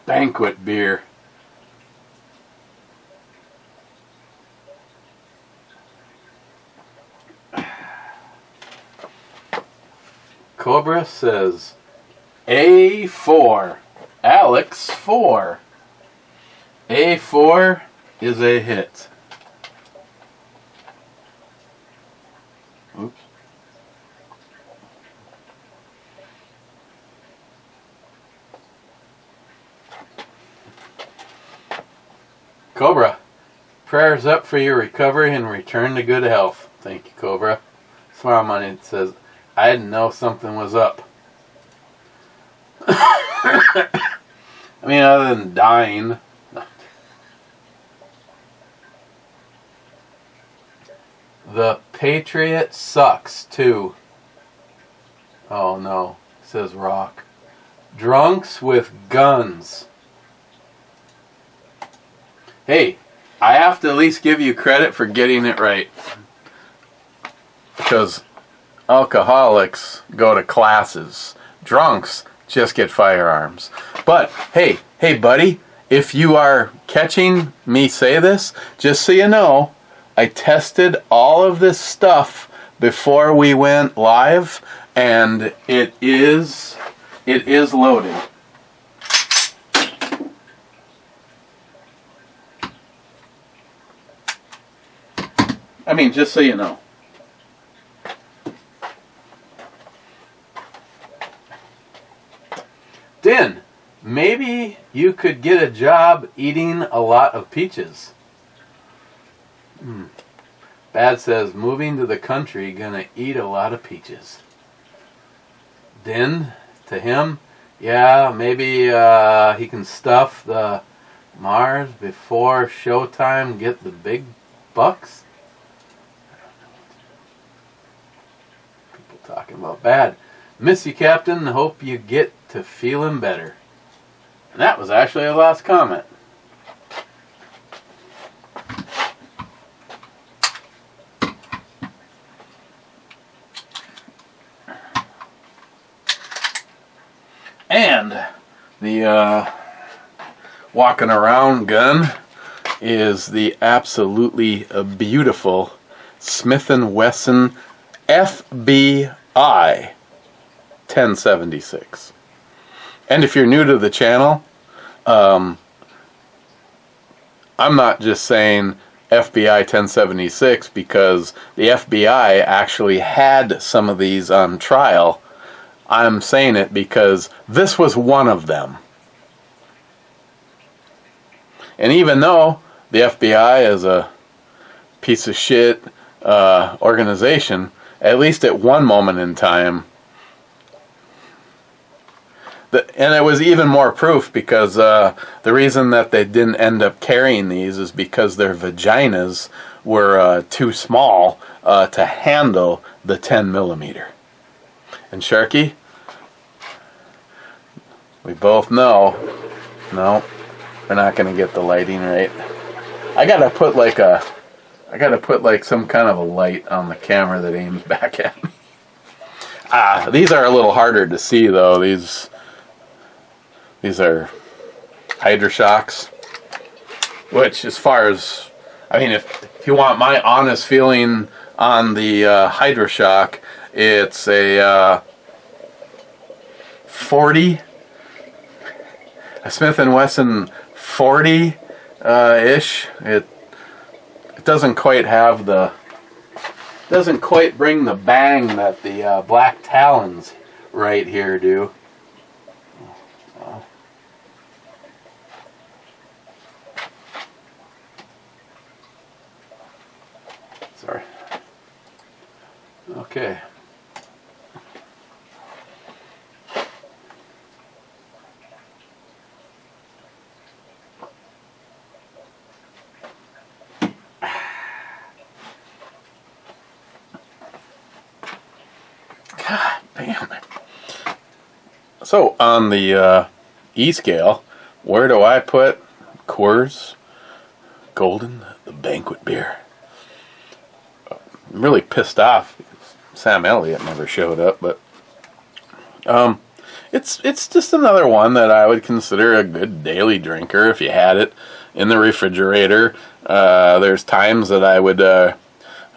banquet beer. Cobra says, A4. Alex 4. A4 is a hit. Oops. Cobra, prayers up for your recovery and return to good health. Thank you, Cobra. Smile Money says, I didn't know something was up. I mean, other than dying. The Patriot sucks, too. Oh, no, says Rock. Drunks with guns. Hey, I have to at least give you credit for getting it right. Because alcoholics go to classes. Drunks just get firearms. But, hey buddy, if you are catching me say this, just so you know, I tested all of this stuff before we went live, and it is loaded. I mean, just so you know. Din, maybe you could get a job eating a lot of peaches. Bad says, moving to the country, gonna eat a lot of peaches. Din, to him, yeah, maybe he can stuff the Mars before showtime, get the big bucks. People talking about bad. Miss you, Captain. Hope you get to feeling better. And that was actually a last comment. And the walking around gun is the absolutely beautiful Smith & Wesson FBI 1076. And if you're new to the channel, I'm not just saying FBI 1076 because the FBI actually had some of these on trial. I'm saying it because this was one of them. And even though the FBI is a piece of shit organization, at least at one moment in time, and it was even more proof because the reason that they didn't end up carrying these is because their vaginas were too small to handle the 10 millimeter. And Sharky, we both know, no, we're not going to get the lighting right. I gotta put like some kind of a light on the camera that aims back at me. These are a little harder to see though. These are Hydroshocks, which as far as, I mean, if you want my honest feeling on the Hydroshock, it's a 40, a Smith & Wesson 40-ish. It doesn't quite have the, doesn't quite bring the bang that the Black Talons right here do. Sorry. Okay. God damn it. So on the E scale, where do I put Coors Golden, the banquet beer? I'm really pissed off because Sam Elliott never showed up, but it's just another one that I would consider a good daily drinker if you had it in the refrigerator. There's times that I would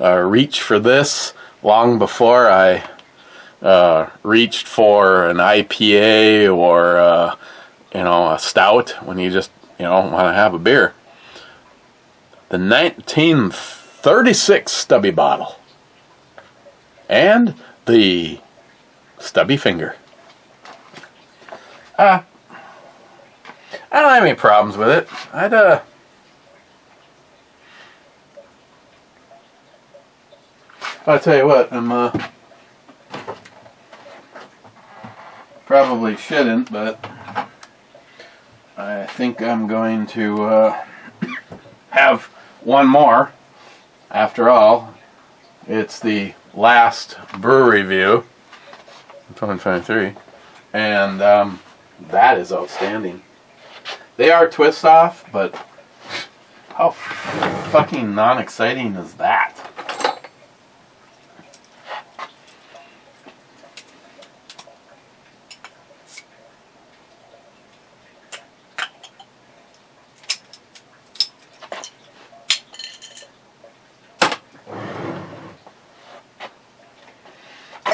reach for this long before I reached for an IPA or a stout when you just want to have a beer. The 1936 Stubby bottle and the Stubby finger. I don't have any problems with it. I'll tell you what, I'm probably shouldn't, but I think I'm going to have one more. After all, it's the last brew review, 2023, and that is outstanding. They are twist off, but how fucking non-exciting is that?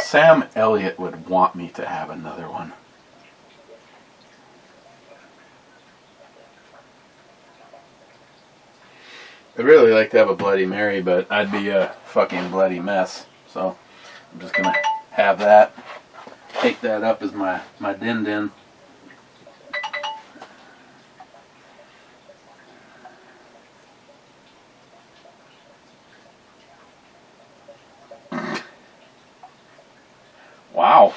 Sam Elliott would want me to have another one. I'd really like to have a Bloody Mary, but I'd be a fucking bloody mess. So I'm just gonna have that. Take that up as my din-din. Wow.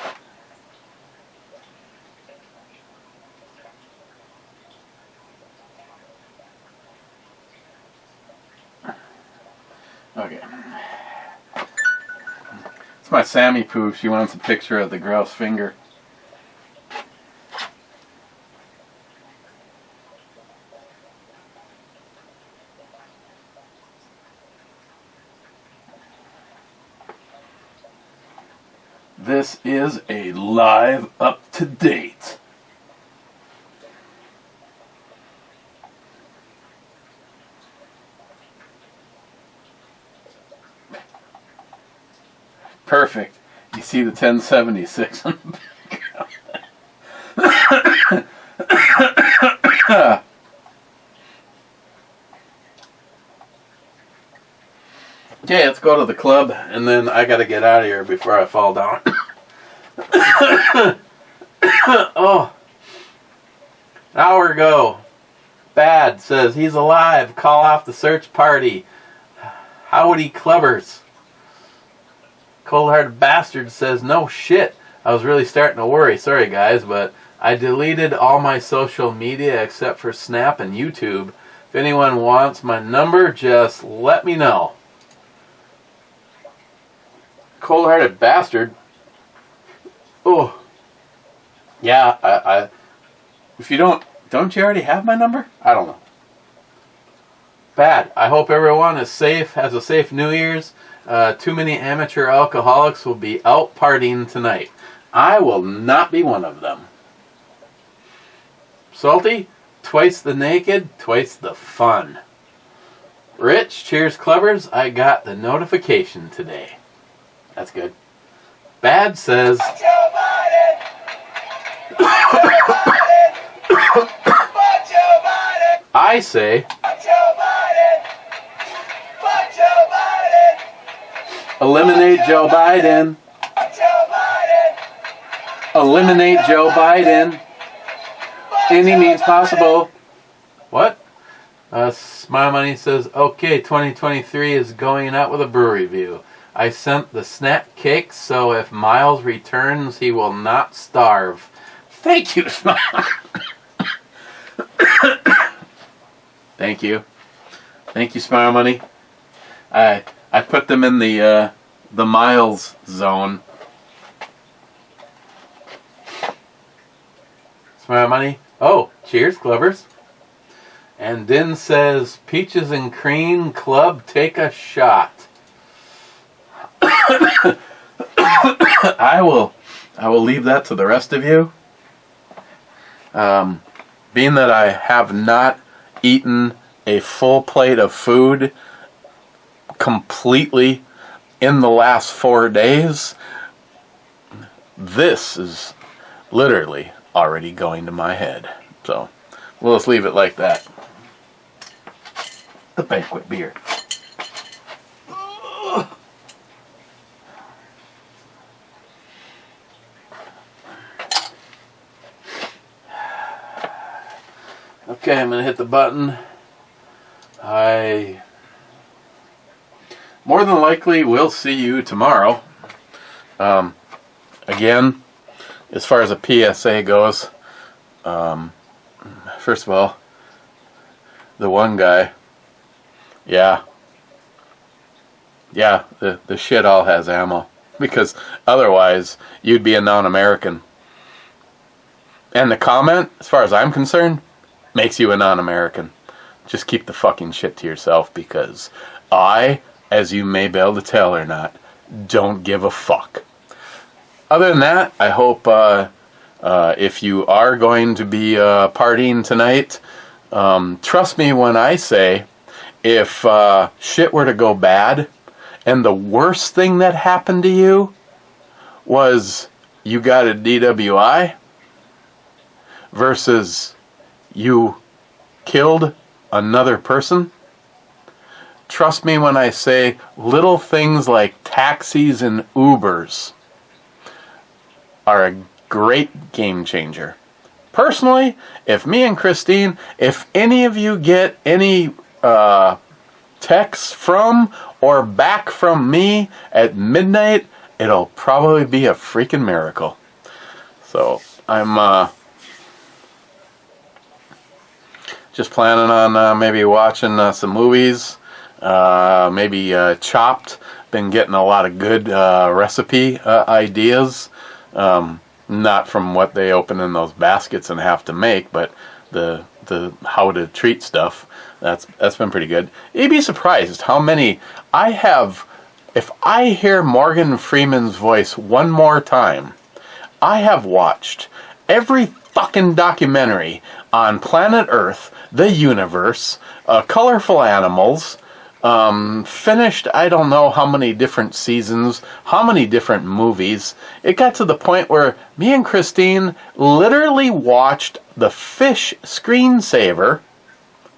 Okay. It's my Sammy poo. She wants a picture of the grouse finger. This is a live up-to-date. Perfect. You see the 1076 on the background. Okay, let's go to the club, and then I gotta get out of here before I fall down. Oh. Hour ago. Bad says he's alive. Call off the search party. Howdy clubbers. Cold-hearted bastard says no shit. I was really starting to worry. Sorry guys, but I deleted all my social media except for Snap and YouTube. If anyone wants my number, just let me know. Cold-hearted bastard. Oh. Yeah, I if you don't you already have my number? I don't know. Bad. I hope everyone is safe, has a safe New Year's. Too many amateur alcoholics will be out partying tonight. I will not be one of them. Salty, twice the naked, twice the fun. Rich, cheers clubbers, I got the notification today. That's good. Bad says... Fuck Joe Biden! Fuck Joe Biden! Fuck Joe Biden! I say... Fuck Joe Biden! Fuck Joe Biden! Eliminate Joe Biden. Fuck Joe Biden! Eliminate Joe Biden. Fuck Any Joe means Biden! possible. What? Smile Money says, okay, 2023 is going out with a brew review. I sent the snack cake, so if Miles returns, he will not starve. Thank you, Smile. Thank you. Thank you, Smile Money. I put them in the Miles zone. Smile Money. Oh, cheers, clubbers. And Din says, Peaches and Cream Club, take a shot. I will leave that to the rest of you. Being that I have not eaten a full plate of food completely in the last 4 days, this is literally already going to my head. So we'll just leave it like that. The banquet beer. Okay, I'm going to hit the button. I more than likely will see you tomorrow. Again, as far as a PSA goes, first of all, the one guy, yeah, the shit all has ammo, because otherwise you'd be a non-American. And the comment, as far as I'm concerned, makes you a non-American. Just keep the fucking shit to yourself, because I, as you may be able to tell or not, don't give a fuck. Other than that, I hope if you are going to be partying tonight, trust me when I say, if shit were to go bad, and the worst thing that happened to you was you got a DWI, versus you killed another person, trust me when I say little things like taxis and Ubers are a great game changer. Personally, if me and Christine, if any of you get any texts from or back from me at midnight, it'll probably be a freaking miracle. So I'm just planning on maybe watching some movies, maybe Chopped. Been getting a lot of good recipe ideas, not from what they open in those baskets and have to make, but the how to treat stuff. That's been pretty good. You'd be surprised how many I have. If I hear Morgan Freeman's voice one more time, I have watched every fucking documentary on planet Earth, the universe, colorful animals, Finished, I don't know how many different seasons, how many different movies. It got to the point where me and Christine literally watched the fish screensaver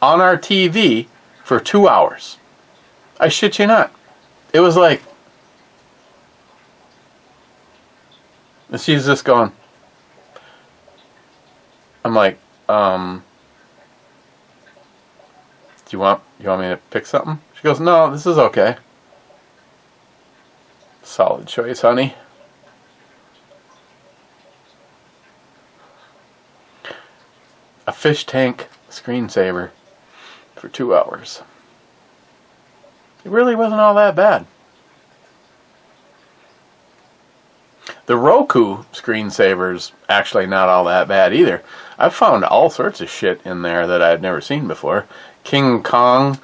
on our TV for 2 hours. I shit you not. It was like, and she's just going, I'm like, do you want me to pick something? She goes, no, this is okay. Solid choice, honey. A fish tank screensaver for 2 hours. It really wasn't all that bad. The Roku screensaver's actually not all that bad either. I've found all sorts of shit in there that I'd never seen before. King Kong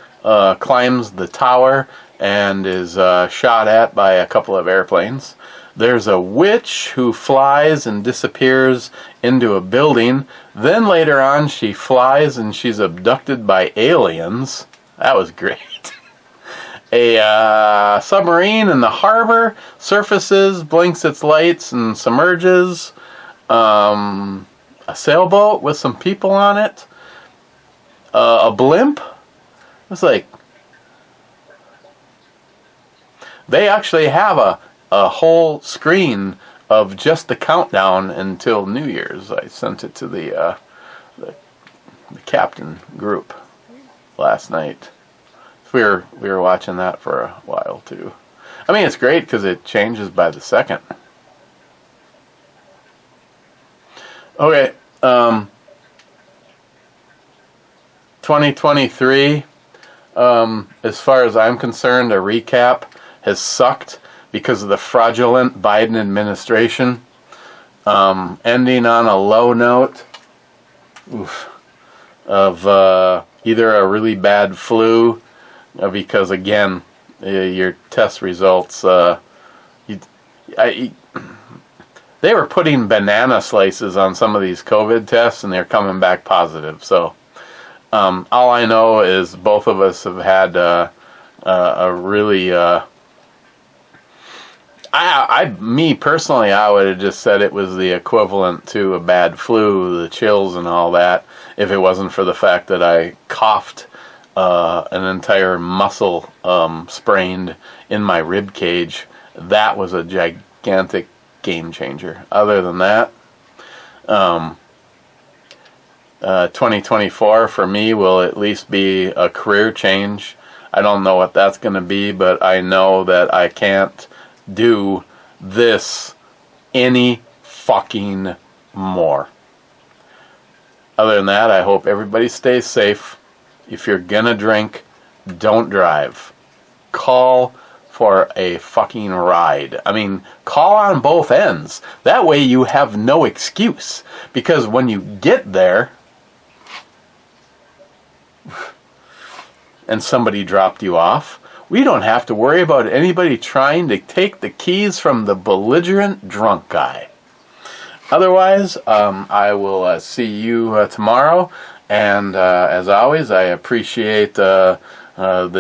climbs the tower and is shot at by a couple of airplanes. There's a witch who flies and disappears into a building. Then later on she flies and she's abducted by aliens. That was great. A submarine in the harbor surfaces, blinks its lights, and submerges. A sailboat with some people on it. A blimp. It was like, they actually have a whole screen of just the countdown until New Year's. I sent it to the captain group last night. We were watching that for a while too. I mean, it's great because it changes by the second. Okay, 2023, as far as I'm concerned, a recap has sucked because of the fraudulent Biden administration. Ending on a low note of either a really bad flu, because again, your test results, they were putting banana slices on some of these COVID tests and they're coming back positive. So all I know is both of us have had a really, me personally, I would have just said it was the equivalent to a bad flu, the chills and all that, if it wasn't for the fact that I coughed an entire muscle sprained in my rib cage. That was a gigantic game changer. Other than that, 2024 for me will at least be a career change. I don't know what that's going to be, but I know that I can't do this any fucking more. Other than that, I hope everybody stays safe. If you're gonna drink, don't drive. Call for a fucking ride. I mean, call on both ends. That way you have no excuse. Because when you get there and somebody dropped you off, we don't have to worry about anybody trying to take the keys from the belligerent drunk guy. Otherwise, I will see you tomorrow. And as always, I appreciate the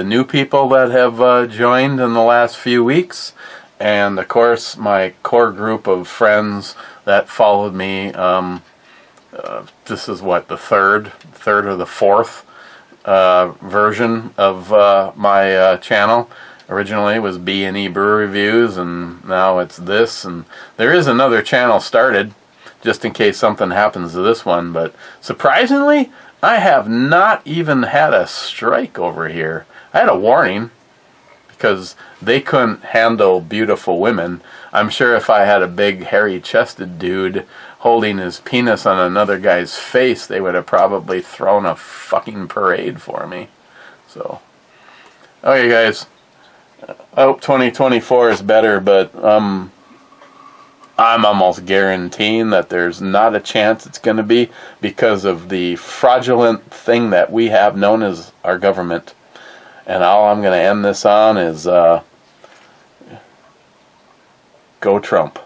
new people that have joined in the last few weeks. And of course, my core group of friends that followed me. This is what, the third or the fourth version of my channel. Originally it was B&E Brew Reviews, and now it's this. And there is another channel started, just in case something happens to this one. But surprisingly, I have not even had a strike over here. I had a warning because they couldn't handle beautiful women. I'm sure if I had a big hairy-chested dude holding his penis on another guy's face, they would have probably thrown a fucking parade for me. So, okay guys, I hope 2024 is better, but I'm almost guaranteeing that there's not a chance it's going to be, because of the fraudulent thing that we have known as our government. And all I'm going to end this on is go Trump.